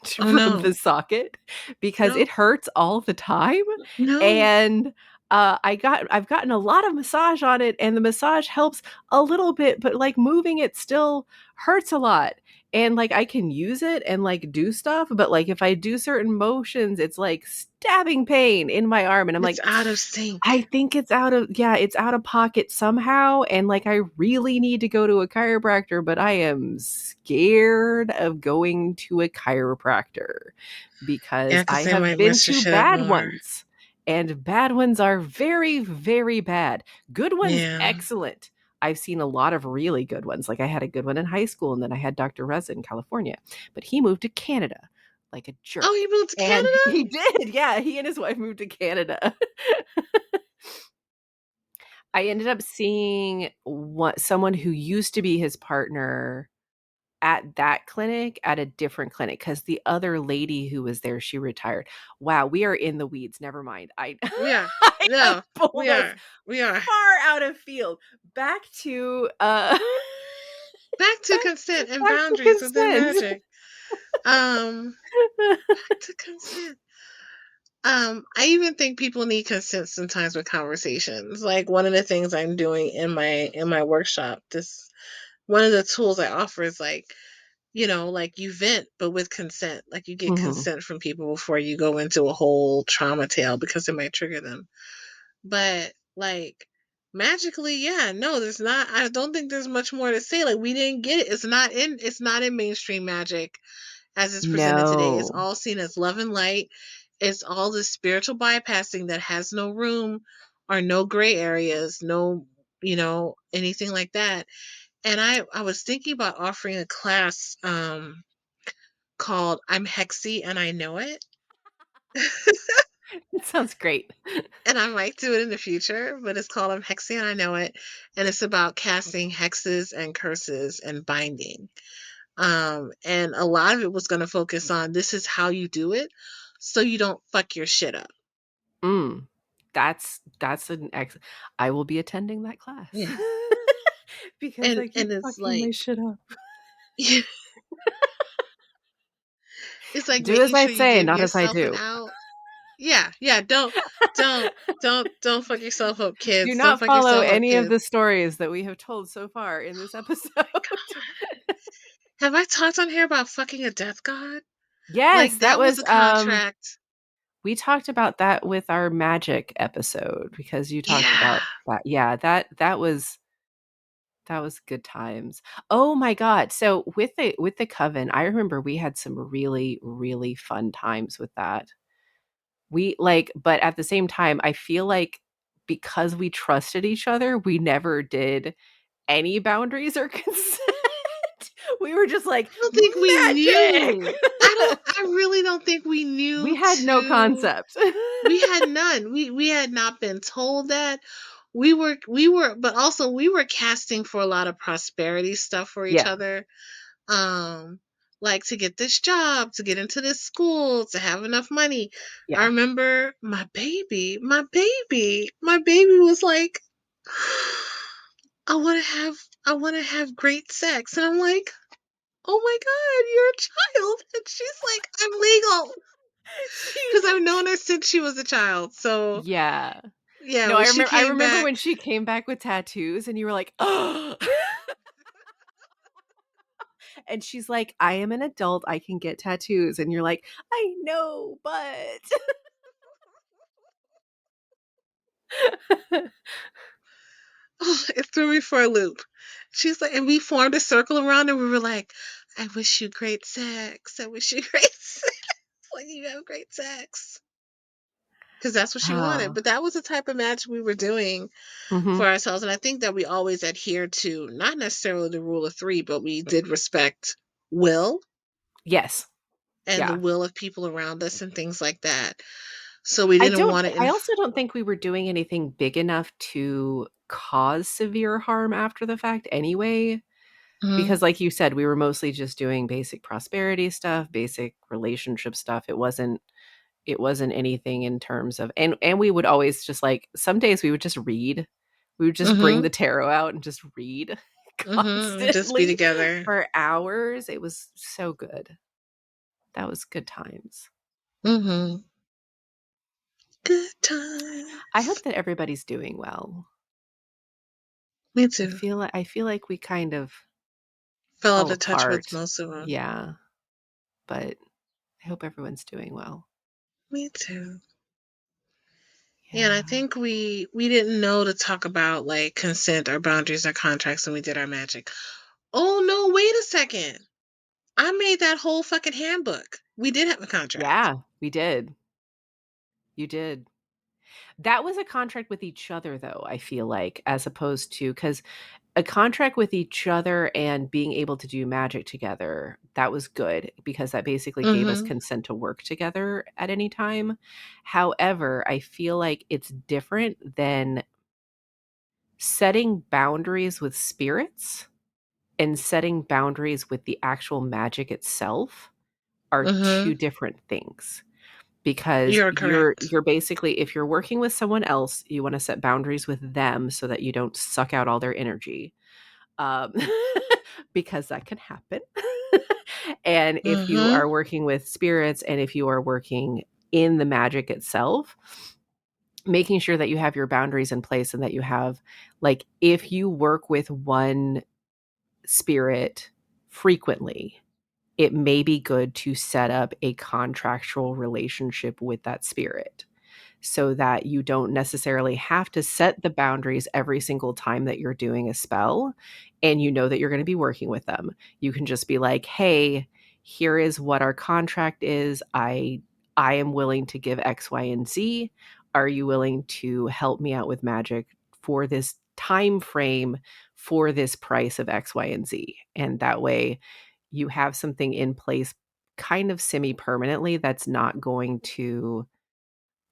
Oh, from no. the socket because it No. hurts all the time, No. and, I've gotten a lot of massage on it, and the massage helps a little bit, but, like, moving it still hurts a lot, and, like, I can use it and, like, do stuff, but, like, if I do certain motions, it's, like, stabbing pain in my arm, and I'm It's like, out of sync. I think it's out of yeah, it's out of pocket somehow, and, like, I really need to go to a chiropractor, but I am scared of going to a chiropractor Yeah, because because I they have might been mess your to shit up bad more. ones, and bad ones are very, very bad. Good ones, Yeah. excellent. I've seen a lot of really good ones, like, I had a good one in high school, and then I had Dr. Reza in California, but he moved to Canada like a Oh, he jerk, moved to and Canada? he did, yeah, he and his wife moved to Canada. I ended up seeing someone who used to be his partner at that clinic at a different clinic because the other lady who was there, she retired. Wow, we are in the weeds. Never mind. I We are. I have No, we pulled us are. We are. far out of field. Back to Back to consent and back to boundaries within consent. magic. Back to consent. I even think people need consent sometimes with conversations. Like one of the things I'm doing in my workshop, this one of the tools I offer is like, like you vent, but with consent. Like you get Mhm. consent from people before you go into a whole trauma tale because it might trigger them. But like magically, yeah, no, there's not. I don't think there's much more to say. Like we didn't get it. It's not in mainstream magic as it's presented today. It's No. all seen as love and light. It's all this spiritual bypassing that has no room or no gray areas, no, anything like that. And I was thinking about offering a class called I'm Hexy and I Know It. It sounds great. And I might do it in the future, but it's called I'm Hexy and I Know It. And it's about casting hexes and curses and binding. And a lot of it was going to focus on this is how you do it so you don't fuck your shit up. Mm. That's an ex I will be attending that class. Yeah. Because And I keep and it's fucking my like shit up. it's like Do as making I sure you say, give not as I yourself an do. out. Yeah, yeah, don't fuck yourself up, Do kids. Don't not fuck follow yourself up, any of kids. the stories that we have told so far in this episode. Have I talked on here about fucking a death god? Yes, Like that that was was, a contract. we talked about that with our magic episode because you talked Yeah. about that. Yeah, that was good times. Oh my god. So with the coven, I remember we had some really, really fun times with that. We like but at the same time, I feel like because we trusted each other, we never did any boundaries or consent. We were just like, I don't think we magic. knew. I really don't think we We knew had no to concept. we had none. We had not been told that. But also we were casting for a lot of prosperity stuff for each Yeah. other. Um, like to get this job, to get into this school, to have enough money. I Yeah. remember my baby was like, I want to have great sex, and I'm like, oh my god, you're a child, and she's like, I'm legal She's because I've known her since she was a child. So Yeah. yeah, No, when I she remember I came remember back, when she came back with tattoos and you were like, "Oh." And she's like, "I am an adult. I can get tattoos." And you're like, "I know, but." it threw me for a loop. She's like, and we formed a circle around her. We were like, I wish you great sex. I wish you great sex. Like you have great sex. Because that's what she wanted. Oh. But that was the type of match we were doing for Mhm. ourselves. And I think that we always adhered to not necessarily the rule of three, but we did respect will Yes. and the Yeah. will of people around us and things like that. So we didn't want to. I also don't think we were doing anything big enough to cause severe harm after the fact anyway, Mhm, because like you said, we were mostly just doing basic prosperity stuff, basic relationship stuff. It wasn't anything in terms of, and we would always just like some days we would just read. We would just bring mhm, the tarot out and just read mhm. Just be constantly together. for hours. It was so good. That was good times. Mhm. Good I hope times. that everybody's doing well. Me I too. feel like I feel like we kind of Fell out fell of touch with apart. most of them. Yeah, but I hope everyone's doing well. Me too. Yeah, and I Yeah. think we didn't know to talk about like consent or boundaries or contracts when we did our magic. Oh no, wait a second. I made that whole fucking handbook. We did have a contract. Yeah, we did. You did. That was a contract with each other though, I feel like, as opposed to cuz a contract with each other and being able to do magic together, that was good because that basically gave us Mhm. consent to work together at any time. However, I feel like it's different than setting boundaries with spirits and setting boundaries with the actual magic itself are two Mhm. different things because You're you're correct. you're basically if you're working with someone else, you want to set boundaries with them so that you don't suck out all their energy. Um, because that can happen. And if you Mhm. are working with spirits and if you are working in the magic itself, making sure that you have your boundaries in place and that you have like if you work with one spirit frequently, it may be good to set up a contractual relationship with that spirit so that you don't necessarily have to set the boundaries every single time that you're doing a spell and you know that you're going to be working with them. You can just be like, "Hey, here is what our contract is. I am willing to give X, Y, and Z. Are you willing to help me out with magic for this time frame for this price of X, Y, and Z?" And that way you have something in place kind of semi-permanently that's not going to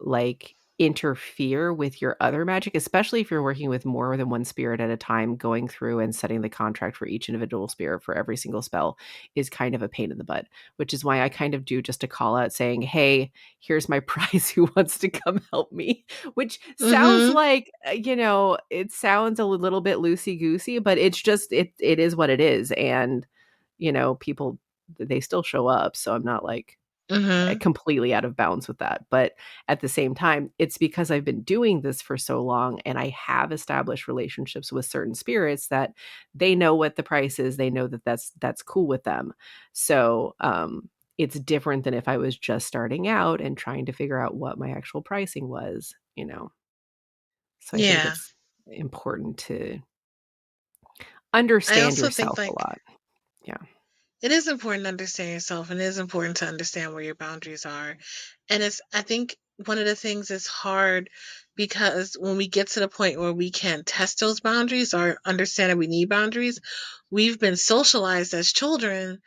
like interfere with your other magic, especially if you're working with more than one spirit at a time, going through and setting the contract for each individual spirit for every single spell is kind of a pain in the butt, which is why I kind of do just a call out saying, "Hey, here's my price. Who wants to come help me?" Which sounds Mhm. like, it sounds a little bit loosey goosey, but it's just, it is what it is. And, people, they still show up. So I'm not like, Mhm. completely out of bounds with that. But at the same time, it's because I've been doing this for so long and I have established relationships with certain spirits that they know what the price is. They know that that's cool with them. So, it's different than if I was just starting out and trying to figure out what my actual pricing was. So I think Yeah. it's important to I understand also think yourself a like lot. Yeah. it is important to understand yourself and it is important to understand where your boundaries are. And I think one of the things is hard because when we get to the point where we can test those boundaries or understand that we need boundaries, we've been socialized as children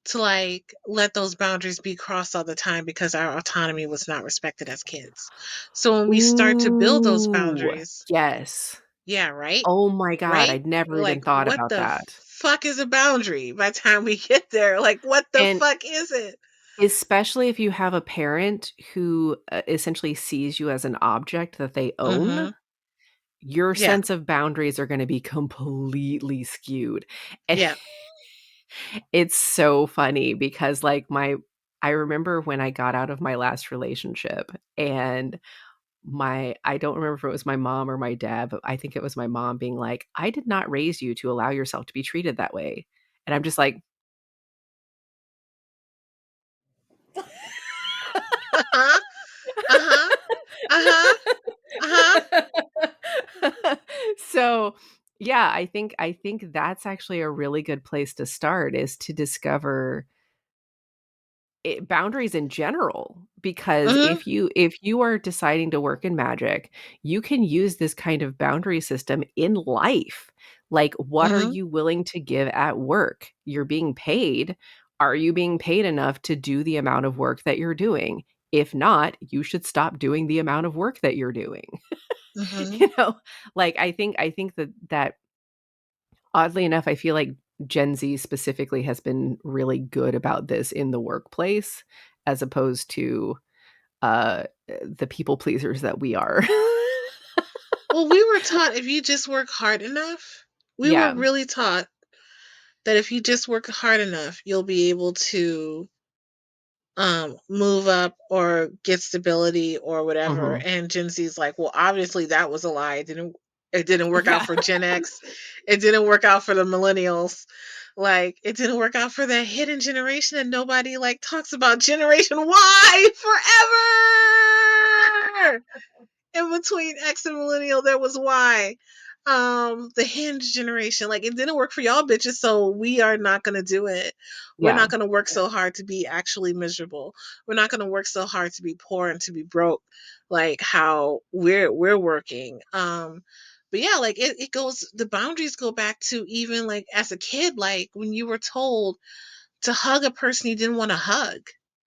to like let those boundaries be crossed all the time because our autonomy was not respected as kids. So when we start to build those Ooh, boundaries, yes. yeah, right? Oh my god, Right? I'd never even Like thought what about the that. fuck is a boundary by the time we get there? Like what the And fuck is it? especially if you have a parent who, essentially sees you as an object that they own, Mhm. your Yeah. sense of boundaries are gonna be completely skewed. And Yeah. it's so funny because, like, my I remember when I got out of my last relationship, and I don't remember if it was my mom or my dad, but I think it was my mom being like, "I did not raise you to allow yourself to be treated that way." And I'm just like, Uh-huh. Uh-huh. Uh-huh. Uh-huh. So, yeah, I think that's actually a really good place to start, is to discover boundaries in general, because Mhm. if you are deciding to work in magic, you can use this kind of boundary system in life. Like, what are Mhm. you willing to give at work? You're being paid. Are you being paid enough to do the amount of work that you're doing? If not, you should stop doing the amount of work that you're doing. Mhm. You know, like, I think that oddly enough, I feel like Gen Z specifically has been really good about this in the workplace, as opposed to, the people pleasers that we are. Well, we were taught if you just work hard enough, we were Yeah. really taught that if you just work hard enough, you'll be able to move up or get stability or whatever. Mhm. And Gen Z's like, well, obviously that was a lie. It didn't work out Yeah. for Gen X. It didn't work out for the millennials. Like it didn't work out for that hidden generation and nobody like talks about Generation Y forever. In between X and millennial, there was Y. The hinge generation, like it didn't work for y'all bitches, so we are not gonna do it. We're Yeah. not gonna work so hard to be actually miserable. We're not gonna work so hard to be poor and to be broke, like how we're working. But yeah, like it goes. The boundaries go back to even like as a kid, like when you were told to hug a person you didn't want to hug,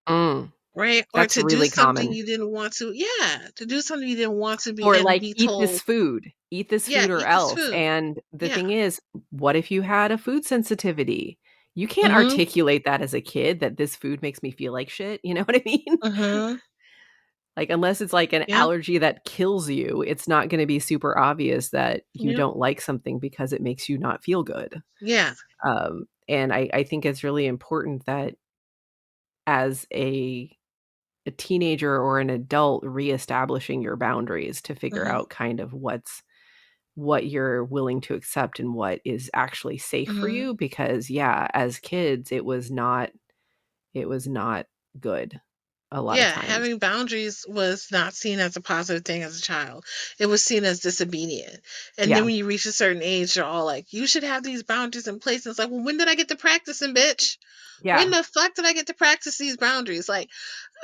Mm. right? Or That's to do really something common. you didn't want to, yeah, to do something you didn't want to be Or, and like, be "Eat this told, food. Eat this yeah, food or eat this else." food. And the Yeah. thing is, what if you had a food sensitivity? You can't Mhm. articulate that as a kid, that this food makes me feel like shit, you know what I mean? Mhm. Like, unless it's, like, an Yep. allergy that kills you, it's not gonna be super obvious that you Yep. don't like something because it makes you not feel good. Yeah. And I think it's really important that as a teenager or an adult, reestablishing your boundaries to figure Mhm. out kind of what you're willing to accept and what is actually safe for Mhm. you, because, yeah, as kids, it was not good a lot of Yeah, times. having boundaries was not seen as a positive thing as a child. It was seen as disobedient. And then Yeah. when you reach a certain age, they're all like, "You should have these boundaries in place." And it's like, "Well, when did I get to practice them, bitch? When Yeah. the fuck did I get to practice these boundaries?" Like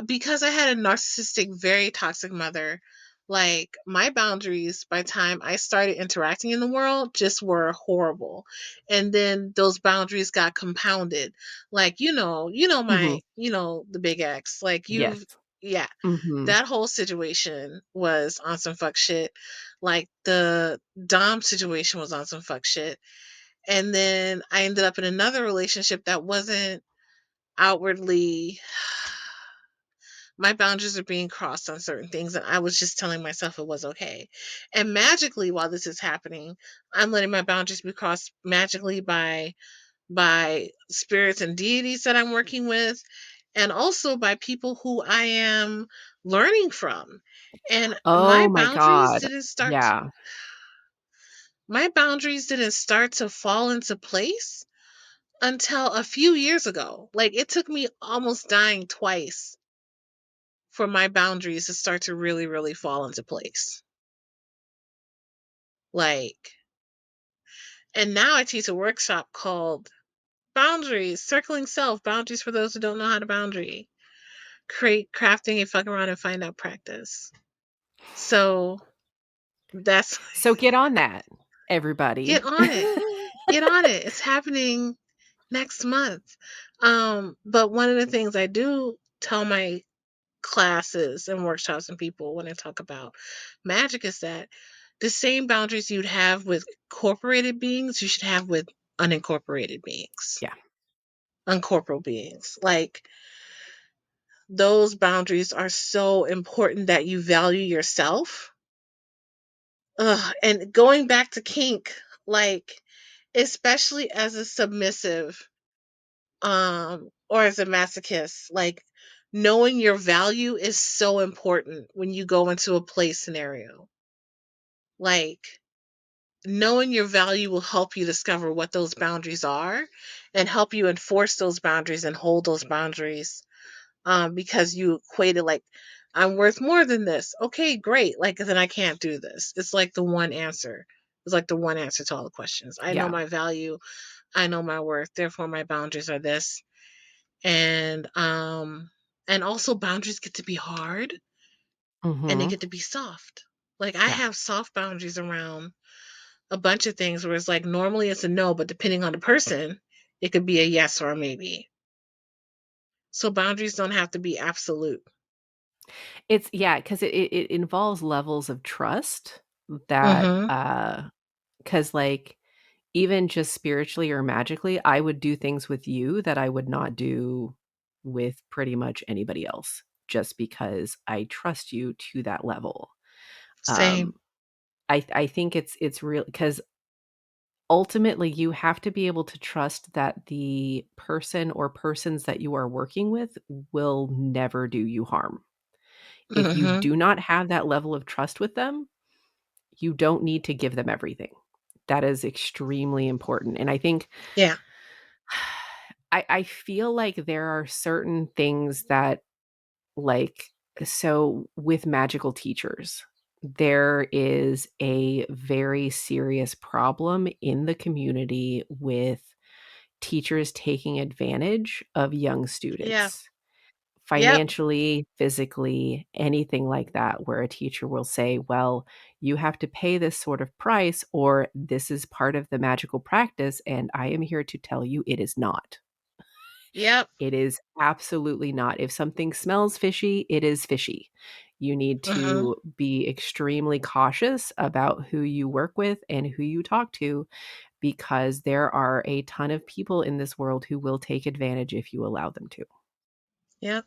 because I had a narcissistic, very toxic mother, like my boundaries by the time I started interacting in the world just were horrible. And then those boundaries got compounded. Like, Mhm. the big X. Like Yes. yeah, Mhm. that whole situation was on some fuck shit. Like the Dom situation was on some fuck shit. And then I ended up in another relationship that wasn't outwardly my boundaries are being crossed on certain things and I was just telling myself it was okay. And magically while this is happening, I'm letting my boundaries be crossed magically by spirits and deities that I'm working with and also by people who I am learning from. And Oh my god. Yeah. my boundaries didn't start to fall into place until a few years ago. Like it took me almost dying twice for my boundaries to start to really, really fall into place. Like, and now I teach a workshop called Boundaries, Circling Self, Boundaries for those who don't know how to boundary. Create crafting a fuck around and find out practice. So That's So get on that, get everybody. on it. Get on it. It's happening next month. But one of the things I do tell my classes and workshops and people when I talk about magic is that the same boundaries you'd have with corporated beings, you should have with unincorporated beings, Yeah. uncorporeal beings. Like, those boundaries are so important that you value yourself. Ugh, and going back to kink, like, especially as a submissive, or as a masochist, like, knowing your value is so important when you go into a play scenario. Like, knowing your value will help you discover what those boundaries are and help you enforce those boundaries and hold those boundaries, because you equated, like, I'm worth more than this. Okay, great. Like, then I can't do this. It's like the one answer. It's like the one answer to all the questions. I know Yeah. my value. I know my worth. Therefore, my boundaries are this. And also boundaries get to be hard and they Mhm. get to be soft. Like, I Yeah. have soft boundaries around a bunch of things where it's like normally it's a no, but depending on the person, it could be a yes or a maybe. So boundaries don't have to be absolute. It's yeah, 'cause it involves levels of trust that, Mhm. because like, even just spiritually or magically, I would do things with you that I would not do with pretty much anybody else, just because I trust you to that level. Same. Um, I think it's real because ultimately, you have to be able to trust that the person or persons that you are working with will never do you harm. If you Mhm. do not have that level of trust with them, you don't need to give them everything. That is extremely important, and I think Yeah. I feel like there are certain things that, like so with magical teachers, there is a very serious problem in the community with teachers taking advantage of young Yeah. students. Yep. Financially, physically, anything like that, where a teacher will say, "Well, you have to pay this sort of price, or this is part of the magical practice, and I am here to tell you it is not." Yep. It is absolutely not. If something smells fishy, it is fishy. You need Mhm. to be extremely cautious about who you work with and who you talk to, because there are a ton of people in this world who will take advantage if you allow them to. Yep.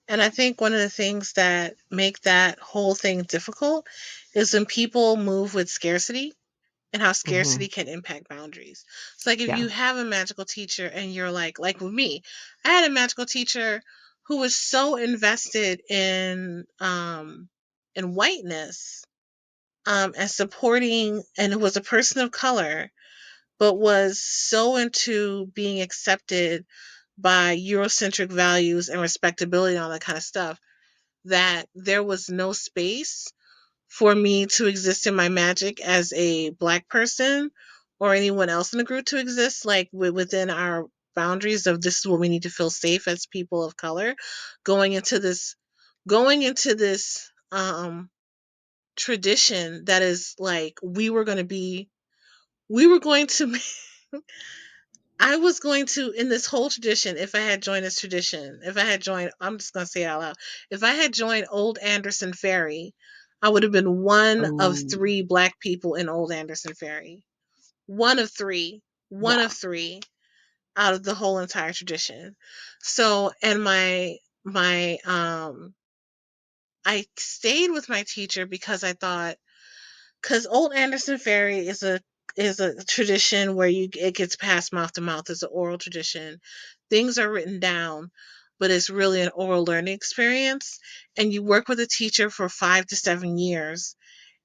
And I think one of the things that make that whole thing difficult is when people move with scarcity and how scarcity Mhm. can impact boundaries. It's like if Yeah. you have a magical teacher and you're like with me, I had a magical teacher who was so invested in whiteness, and supporting, and was a person of color, but was so into being accepted by Eurocentric values and respectability and all that kind of stuff that there was no space for me to exist in my magic as a black person or anyone else in the group to exist, like within our boundaries of this is what we need to feel safe as people of color, going into this going into this tradition that is like we were going to I was going to, in this whole tradition, if I had joined this tradition, if I had joined, I'm just going to say it out loud, if I had joined Old Anderson Ferry, I would have been one of Oh, three black people in Old Anderson Ferry. One of three. One yeah. of three out of the whole entire tradition. So, and I stayed with my teacher because I thought, because Old Anderson Ferry is a tradition where you it gets passed mouth to mouth. It's an oral tradition. Things are written down, but it's really an oral learning experience. And you work with a teacher for 5 to 7 years,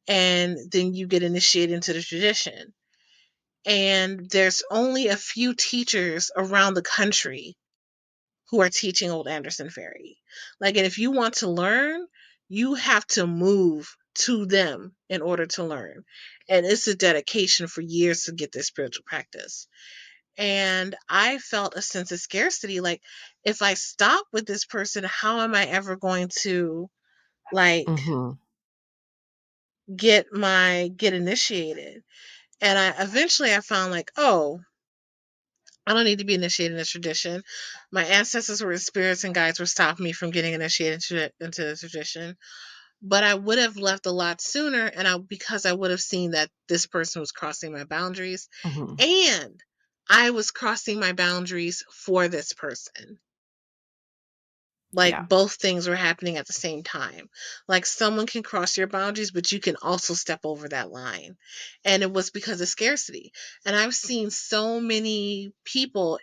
and then you get initiated into the tradition. And there's only a few teachers around the country who are teaching Old Anderson Ferry. Like, and if you want to learn, you have to move to them in order to learn. And it's a dedication for years to get this spiritual practice. And I felt a sense of scarcity. Like, if I stop with this person, how am I ever going to, like, Mhm. get initiated. And I found like, oh, I don't need to be initiated in this tradition. My ancestors were spirits and guides were stopping me from getting initiated into the tradition. But I would have left a lot sooner, because I would have seen that this person was crossing my boundaries, Mhm. and I was crossing my boundaries for this person. Like Yeah. both things were happening at the same time. Like someone can cross your boundaries, but you can also step over that line. And it was because of scarcity. And I've seen so many people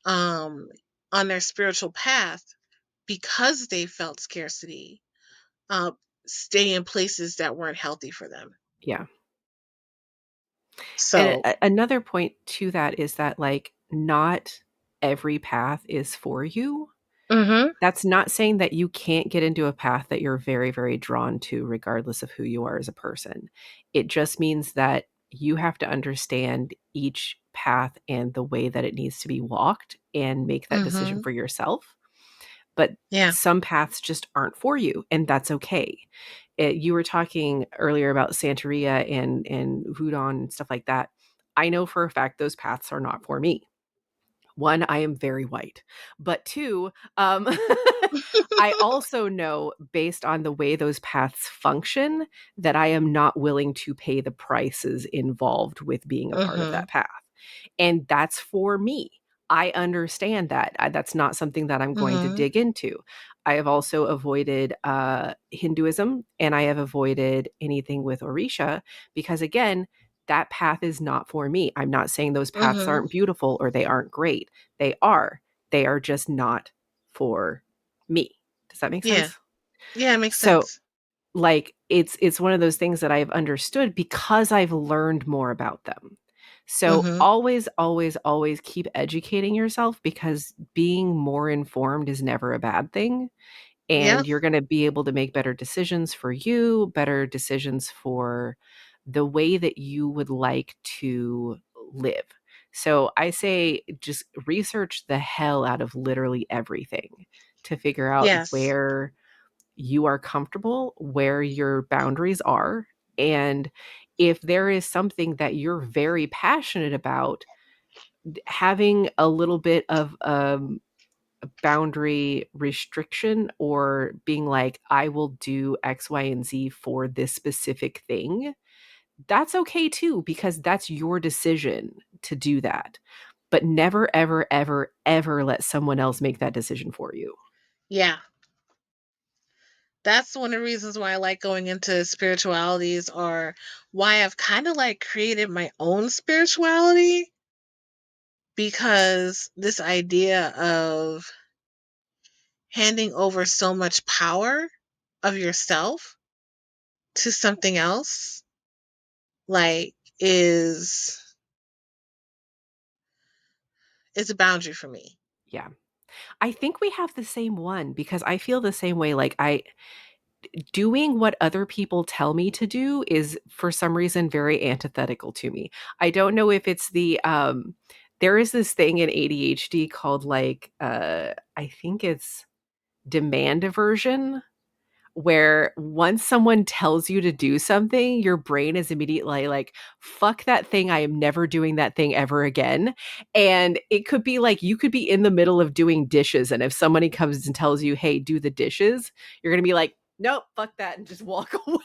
um on their spiritual path, because they felt scarcity, uh, stay in places that weren't healthy for them. Yeah. And So, another point to that is that, like, not every path is for you. mhm, That's not saying that you can't get into a path that you're very, very drawn to, regardless of who you are as a person. It just means that you have to understand each path and the way that it needs to be walked and make that decision mhm, for yourself. But yeah, some paths just aren't for you, and that's okay. You were talking earlier about Santeria and Wudon and stuff like that. I know for a fact those paths are not for me. One, I am very white, but two, I also know based on the way those paths function that I am not willing to pay the prices involved with being a part of that mhm, path. And that's for me. I understand that. That's not something that I'm going to mhm, dig into. I have also avoided Hinduism, and I have avoided anything with Orisha because, again, that path is not for me. I'm not saying those paths mhm, aren't beautiful or they aren't great. They are. They are just not for me. Does that make yeah, sense? yeah, it makes So, sense. like, it's one of those things that I've understood because I've learned more about them. So, Mhm, always, always, always keep educating yourself because being more informed is never a bad thing, and yep, you're gonna be able to make better decisions for you, better decisions for the way that you would like to live. So, I say just research the hell out of literally everything to figure out yes, where you are comfortable, where your boundaries are, and if there is something that you're very passionate about, having a little bit of a boundary restriction or being like, I will do X, Y, and Z for this specific thing, that's okay too, because that's your decision to do that. But never, ever, ever, ever let someone else make that decision for you. yeah. That's one of the reasons why I like going into spiritualities, or why I've kind of like created my own spirituality, because this idea of handing over so much power of yourself to something else, like, is a boundary for me. Yeah. I think we have the same one because I feel the same way. Like, I doing what other people tell me to do is for some reason very antithetical to me. I don't know if it's there is this thing in ADHD called like I think it's demand aversion, where once someone tells you to do something, your brain is immediately like, fuck that thing. I am never doing that thing ever again. And it could be like you could be in the middle of doing dishes. And if somebody comes and tells you, hey, do the dishes, you're going to be like, nope, fuck that, and just walk away.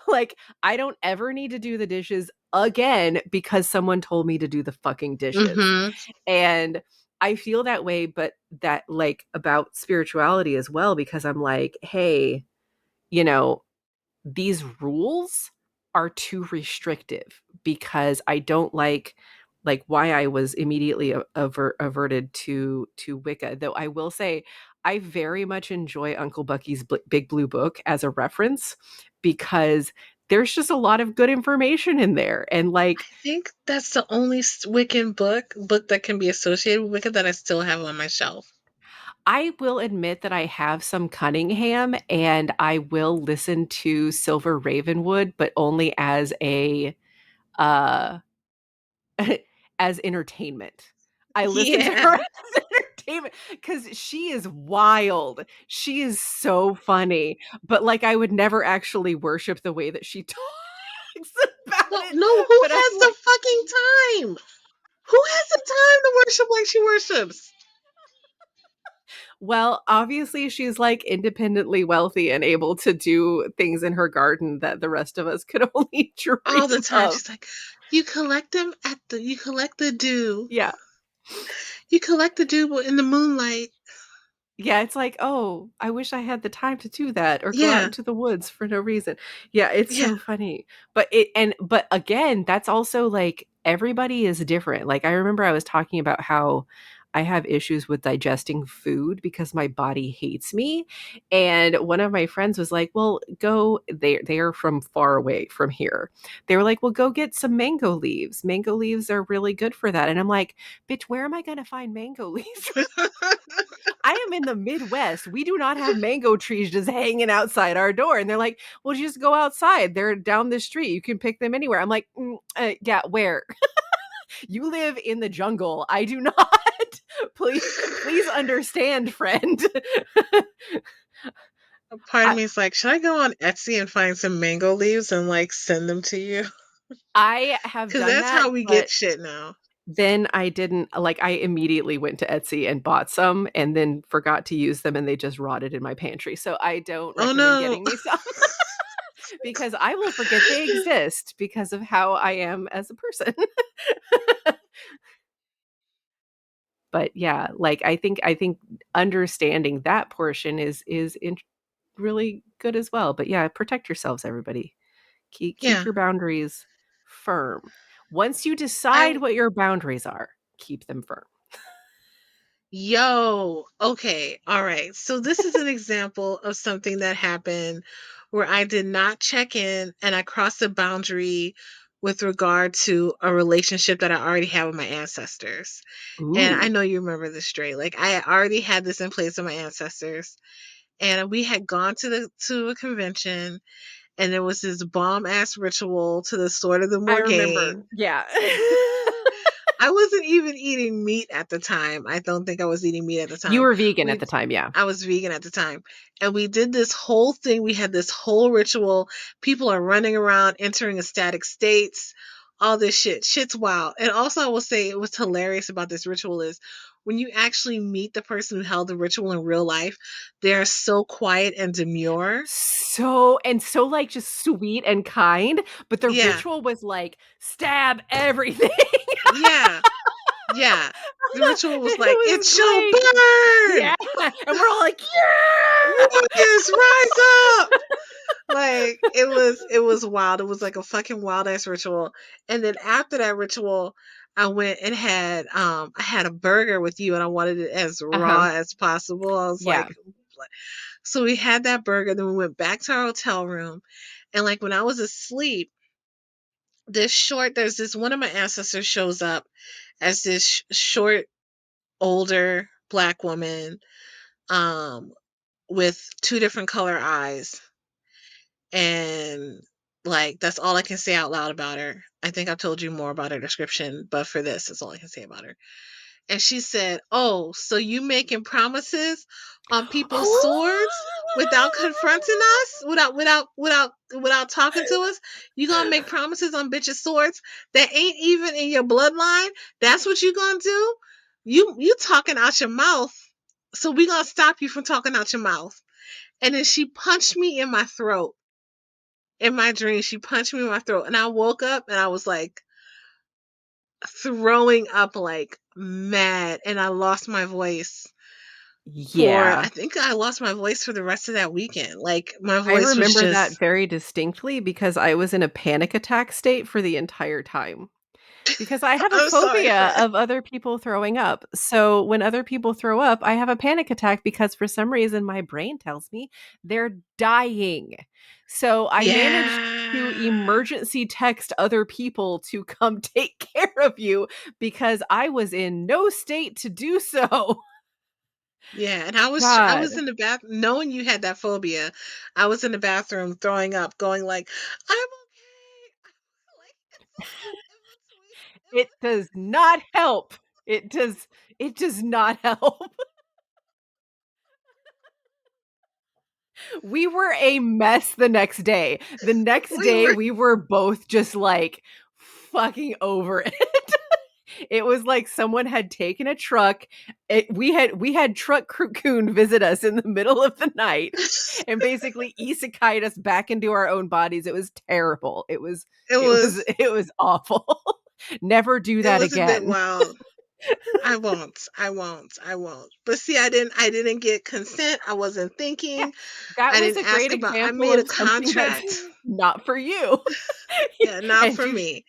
Like, I don't ever need to do the dishes again because someone told me to do the fucking dishes. Mhm. And I feel that way, but that like about spirituality as well, because I'm like, hey, you know, these rules are too restrictive because I don't like why I was immediately averted to Wicca. Though I will say I very much enjoy Uncle Bucky's Big Blue Book as a reference because there's just a lot of good information in there and I like think that's the only Wiccan book that can be associated with Wicca that I still have on my shelf. I will admit that I have some Cunningham and I will listen to Silver Ravenwood, but only as a uh as entertainment. I listen to Yeah. her as entertainment. entertainment because she is wild. She is so funny, but like I would never actually worship the way that she talks about Well, it. no, who But I'm has the like, fucking time? Who has the time to worship like she worships? well, obviously she's like independently wealthy and able to do things in her garden that the rest of us could only All the dream time. of. She's like, you collect the dew. Yeah. You collect the dew in the moonlight. Yeah, it's like, "Oh, I wish I had the time to do that or go out Yeah, into the woods for no reason." Yeah, it's yeah. so funny. But again, that's also like everybody is different. Like I remember I was talking about how I have issues with digesting food because my body hates me. And one of my friends was like, "Well, go they're from far away from here." They were like, "Well, go get some mango leaves. Mango leaves are really good for that." And I'm like, "Bitch, where am I going to find mango leaves?" I am in the Midwest. We do not have mango trees just hanging outside our door. And they're like, well, just go outside. They're down the street. You can pick them anywhere. I'm like, yeah, where? You live in the jungle. I do not. Please understand, friend. A part of I, me is like, should I go on Etsy and find some mango leaves and like send them to you? I have Because done that's that, how we get but shit now. then I didn't like I immediately went to Etsy and bought some and then forgot to use them and they just rotted in my pantry. So I don't Oh recommend no. getting me some. Because I will forget they exist because of how I am as a person. But yeah, like I think understanding that portion is really good as well. But yeah, protect yourselves, everybody. Keep Yeah. your boundaries firm. Once you I decide what your boundaries are, keep them firm. Yo, okay, all right. So this is an example of something that happened where I did not check in and I crossed a boundary with regard to a relationship that I already had with my ancestors. And I Ooh, know you remember this straight. Like I already had this in place with my ancestors. And we had gone to a convention and there was this bomb ass ritual to the Sword of the I remember. Morgaine. Yeah. I wasn't even eating meat at the time. I don't think I was eating meat at the You time. were vegan at We the time, yeah. I was vegan at the time. And we did this whole thing. We had this whole ritual. People are running around, entering ecstatic states, all this shit. Shit's wild. And also I will say it was hilarious about this ritual is when you actually meet the person who held the ritual in real life, they're so quiet and demure. So like just sweet and kind, but the Yeah. ritual was like stab everything. Yeah. Yeah. The ritual was It like, was it shall great. burn! Yeah. And we're all like, yeah. Warriors, rise up! Like it was wild. It was like a fucking wild ass ritual. And then after that ritual, I went and had I had a burger with you and I wanted it as raw Uh-huh. as possible. I was Yeah. like so we had that burger, then we went back to our hotel room. And like when I was asleep, there's this one of my ancestors shows up as this short, older black woman, um, with two different color eyes. And like that's all I can say out loud about her. I think I've told you more about her description, but for this, that's all I can say about her. And she said, "Oh, so you making promises on people's swords without confronting us, without talking to us? You gonna make promises on bitches' swords that ain't even in your bloodline? That's what you gonna do? You talking out your mouth, so we gonna stop you from talking out your mouth." And then she punched me in my throat. In my dream, she punched me in my throat, and I woke up and I was like throwing up like mad, and I lost my voice Yeah. I think I lost my voice for the rest of that weekend. Like my I voice was remember that just very distinctly because I was in a panic attack state for the entire time. Because I have a I'm sorry, phobia friend. of other people throwing up. So when other people throw up, I have a panic attack because for some reason my brain tells me they're dying. So I managed to Yeah. emergency text other people to come take care of you because I was in no state to do so. Yeah, and I was God. in the bath knowing you had that phobia. I was in the bathroom throwing up, going like, "I'm okay." Like, it's so sweet. It was sweet. It It does not help. It does it does not help. We were a mess the next day. The next We day, were we were both just, like, fucking over it. It was like someone had taken a truck. We had truck coon visit us in the middle of the night and basically isekai'd us back into our own bodies. It was terrible. It was it it was was it was awful. Never do it that was a bit again. wild. I won't. I won't. I won't. But see, I didn't get consent. I wasn't Yeah, thinking. that I was didn't a ask great about I example made a of something that's contract. not for you. Yeah, not And for you me.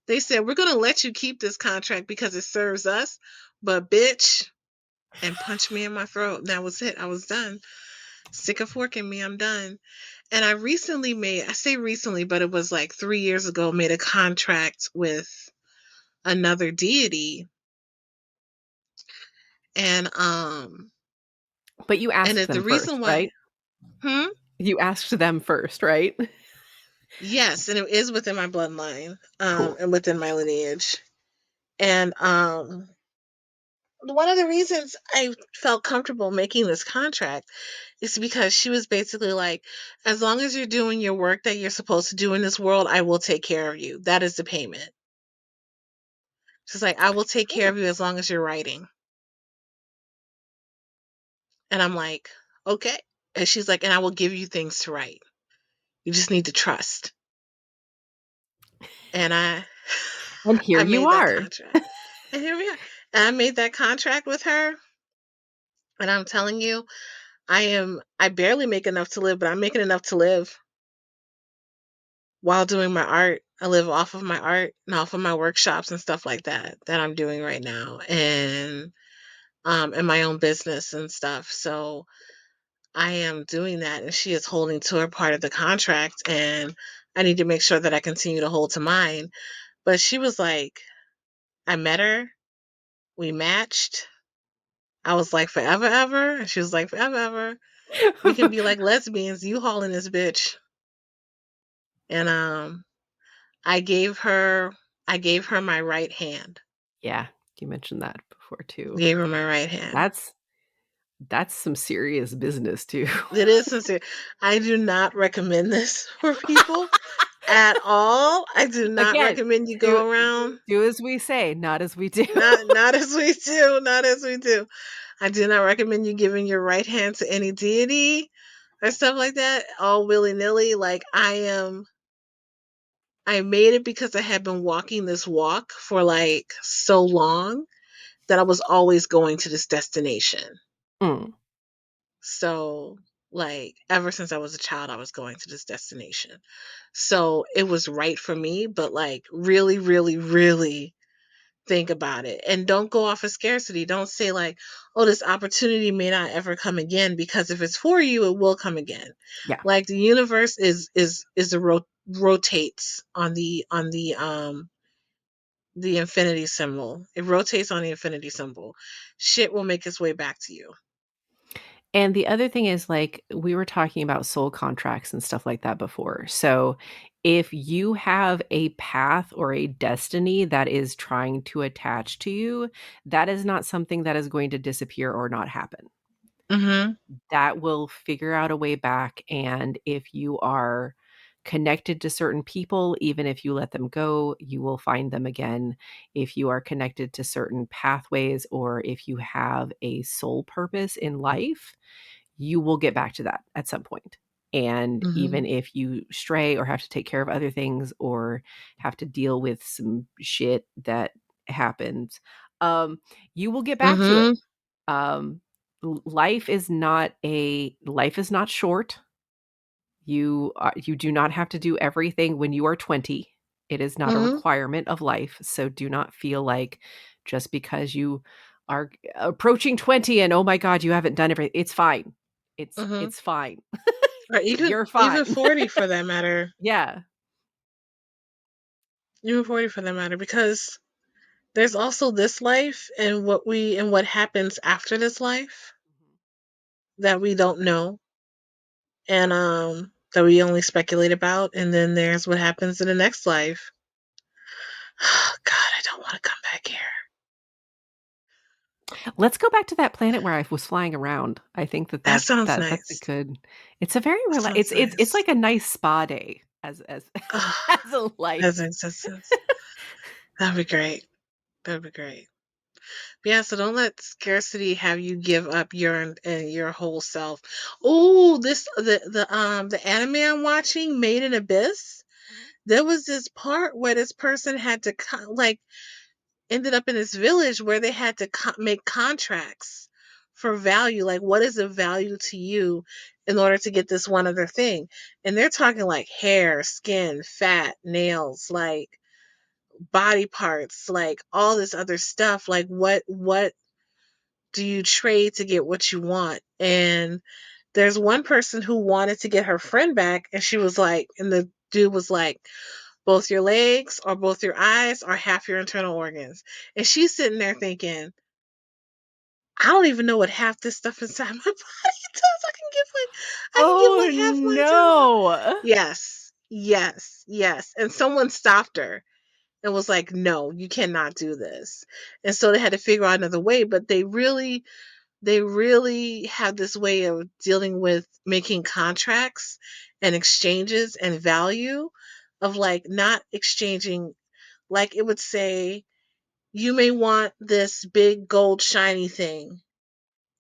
They said, "We're going to let you keep this contract because it serves us." But bitch, and punch me in my throat. That was it. I was done. Stick a fork in me. I'm done. And I say recently, but it was like 3 years ago, made a contract with another deity. And but you and asked the them reason first, why, right? hmm? You asked them first, right? Yes, and it is within my bloodline, Cool. and within my lineage. And one of the reasons I felt comfortable making this contract is because she was basically like, as long as you're doing your work that you're supposed to do in this world, I will take care of you. That is the payment. She's like, I will take care Sure. of you as long as you're writing. And I'm like, okay. And she's like, and I will give you things to write. You just need to trust. And And here I you made that are. contract. And here we are. And I made that contract with her. And I'm telling you, I barely make enough to live, but I'm making enough to live while doing my art. I live off of my art and off of my workshops and stuff like that I'm doing right now, and my own business and stuff. So I am doing that, and she is holding to her part of the contract, and I need to make sure that I continue to hold to mine. But she was like, I met her, we matched. I was like, forever, ever, and she was like, forever, ever. We can be like lesbians. You hauling this bitch, and I gave her I gave her my right hand. Yeah, you mentioned that before too. Gave her my right hand. That's that's some serious business too. It is sincere. I do not recommend this for people at all. I do not Again, recommend you do go around. do as we say, not as we do. Not as we do. Not as we do. I do not recommend you giving your right hand to any deity or stuff like that, all willy nilly. Like I made it because I had been walking this walk for like so long that I was always going to this destination. Mm, So, like, ever since I was a child, I was going to this destination. So it was right for me, but like, really, really, really think about it. And don't go off of scarcity. Don't say, like, oh, this opportunity may not ever come again, because if it's for you, it will come again. yeah. Like, the universe is a rotates on the infinity symbol. It rotates on the infinity symbol. Shit will make its way back to you. And the other thing is, like, we were talking about soul contracts and stuff like that before. So, if you have a path or a destiny that is trying to attach to you, that is not something that is going to disappear or not happen. Mhm. That will figure out a way back, and if you are connected to certain people, even if you let them go, you will find them again. If you are connected to certain pathways, or if you have a soul purpose in life, you will get back to that at some point. And even Mhm. if you stray or have to take care of other things or have to deal with some shit that happens, um, you will get back to it. Mhm. Um, life is not short. You do not have to do everything when you are 20. It is not a Mhm. requirement of life, so do not feel like just because you are approaching 20 and, "Oh my god, you haven't done everything." It's fine. Mhm. It's fine. Or even You're even fine. 40 for that matter. Yeah. Even 40 for that matter, because there's also this life and what happens after this life that we don't know, and that we only speculate about, and then there's what happens in the next life. God, I don't want to come back here. Let's go back to that planet where I was flying around. I think that That that sounds that that's a nice. good. It's a very That sounds it's nice. like a nice spa day as Oh, as a life. that makes sense. That'd be great. That'd be great. Yeah, so don't let scarcity have you give up your whole self. Oh, the anime I'm watching, Made in Abyss. There was this part where this person had to like ended up in this village where they had to make contracts for value. Like, what is of value to you in order to get this one other thing? And they're talking like hair, skin, fat, nails, like body parts, like all this other stuff. Like, what do you trade to get what you want? And there's one person who wanted to get her friend back, and she was like, and the dude was like, both your legs or both your eyes or half your internal organs. And she's sitting there thinking, I don't even know what half this stuff inside my body does. I can give Oh like half my internal. no. Yes, yes, yes. And someone stopped her and was like, no, you cannot do this. And so they had to figure out another way, but they really have this way of dealing with making contracts and exchanges and value of like not exchanging, like it would say you may want this big gold shiny thing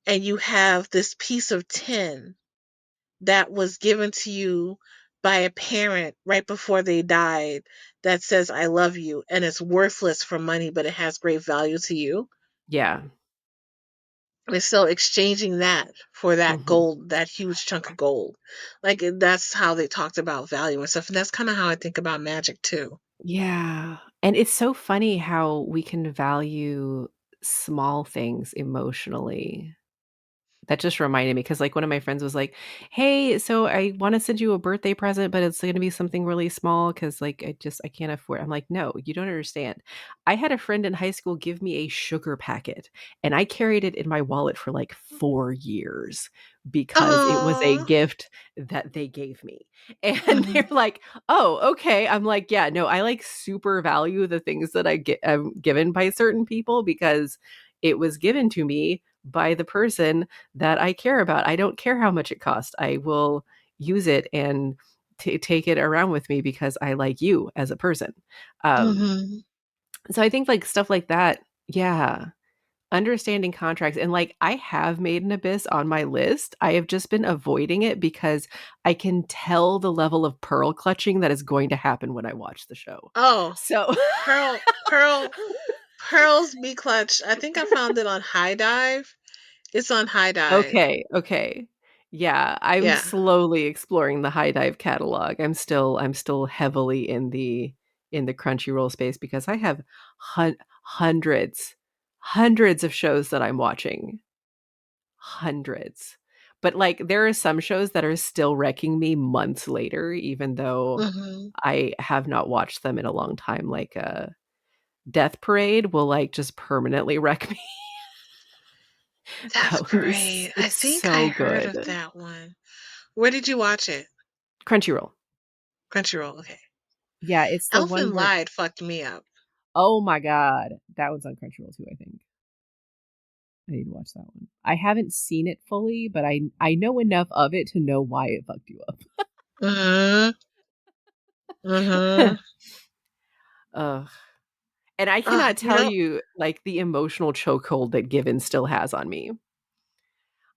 and you have this piece of tin that was given to you by a parent right before they died that says I love you, and it's worthless for money but it has great value to you. Yeah. And so exchanging that for that Mhm. gold, that huge chunk of gold, like that's how they talked about value and stuff. And that's kind of how I think about magic too. Yeah. And it's so funny how we can value small things emotionally. That just reminded me because, like, one of my friends was like, "Hey, so I wanna send you a birthday present, but it's gonna be something really small because, like, I can't afford." I'm like, "No, you don't understand. I had a friend in high school give me a sugar packet, and I carried it in my wallet for, like, 4 years because it was a Oh. gift that they gave me." And Hmm. they're like, "Oh, okay." I'm like, "Yeah, no, I, like, super value the things that I get given by certain people because it was given to me by the person that I care about. I don't care how much it costs. I will use it and take it around with me because I like you as a person." Um, Hmm. so I think like stuff like that, yeah, understanding contracts and like I have made an abyss on my list. I have just been avoiding it because I can tell the level of pearl clutching that is going to happen when I watch the show. Oh, So Pearls Be Clutch. I think I found it on HiDive. It's on HiDive. okay, okay. Yeah, I'm Yeah. slowly exploring the HiDive catalog. I'm still heavily in the Crunchyroll space because I have hundreds, hundreds of shows that I'm watching. Hundreds. But, like, there are some shows that are still wrecking me months later, even though Hmm. I have not watched them in a long time, like, Death Parade will, like, just permanently wreck me. Death That one Parade. is I it's think I so heard good. of that one. Where did you watch it? Crunchyroll. Crunchyroll. Okay. Yeah, it's the one Elfen where Lied fucked me up. oh my god, that one's on Crunchyroll too, I think. I need to watch that one. I haven't seen it fully, but I know enough of it to know why it fucked you Hmm. up. Hmm. Ugh. And I cannot You tell know. you, like, the emotional chokehold that Given still has on me.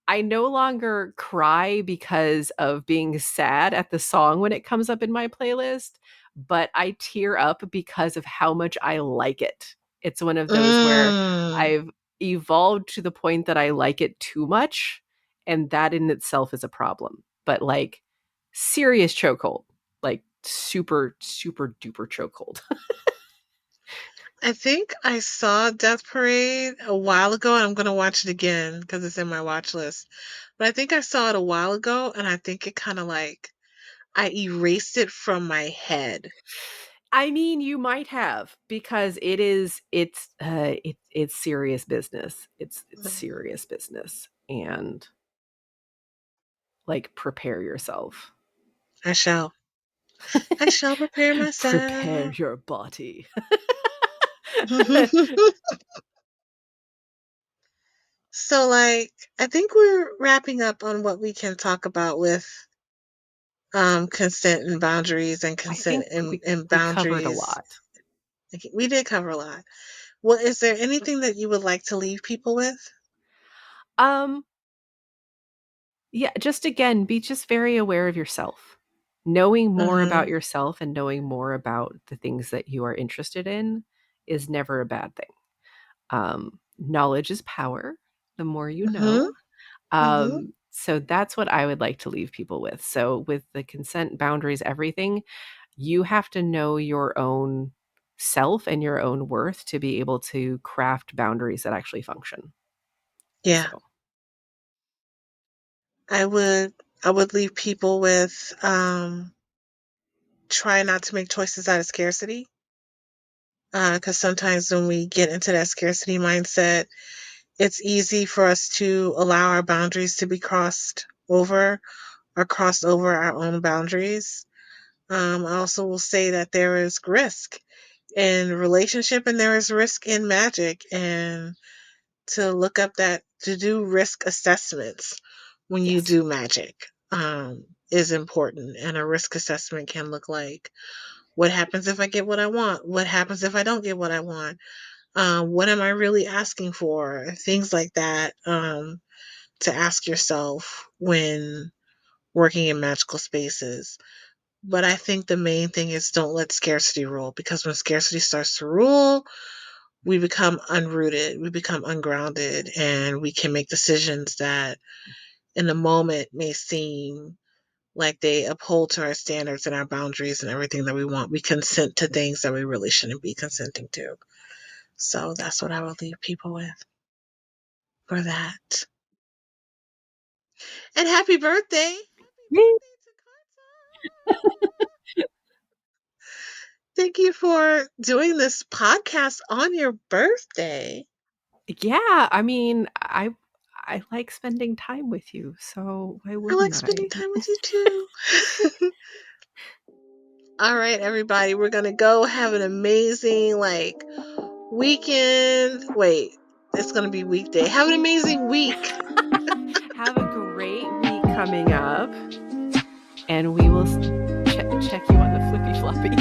I no longer cry because of being sad at the song when it comes up in my playlist, but I tear up because of how much I like it. It's one of those where Mm. I've evolved to the point that I like it too much, and that in itself is a problem. But like serious chokehold, like super, super duper chokehold. I think I saw Death Parade a while ago, and I'm gonna watch it again because it's in my watch list. But I think I saw it a while ago, and I think it kind of like I erased it from my head. I mean, you might have because it's serious business. It's Mhm. serious business and like prepare yourself. I shall. I shall prepare Prepare myself. your body. So, like, I think we're wrapping up on what we can talk about with consent and boundaries and I consent think and we covered a boundaries. lot. Okay, we did cover a lot. Well, is there anything that you would like to leave people with? Um, yeah, just again, be just very aware of yourself. Knowing more about Mm-hmm. yourself and knowing more about the things that you are interested in is never a bad thing. Knowledge is power. The more you Mm-hmm. know. Mm-hmm. So that's what I would like to leave people with. So with the consent, boundaries, everything, you have to know your own self and your own worth to be able to craft boundaries that actually function. Yeah. So, I would I would leave people with try not to make choices out of scarcity. Because sometimes when we get into that scarcity mindset, it's easy for us to allow our boundaries to be crossed over or cross over our own boundaries. I also will say that there is risk in relationship and there is risk in magic, and to look up that to do risk assessments when you yes. do magic is important. And a risk assessment can look like, what happens if I get what I want? What happens if I don't get what I want? What am I really asking for? Things like that, to ask yourself when working in magical spaces. But I think the main thing is, don't let scarcity rule, because when scarcity starts to rule, we become unrooted, we become ungrounded, and we can make decisions that in the moment may seem like they uphold to our standards and our boundaries and everything that we want. We consent to things that we really shouldn't be consenting to. So that's what I would leave people with for that. And happy birthday! Happy Yay. birthday to Thank you for doing this podcast on your birthday. Yeah, I mean, I like spending time with you, so why I like wouldn't spending I? time with you too. All right, everybody, we're gonna go have an amazing weekend. Wait, it's gonna be weekday. Have an amazing week. Have a great week coming up, and we will check you on the flippy floppy.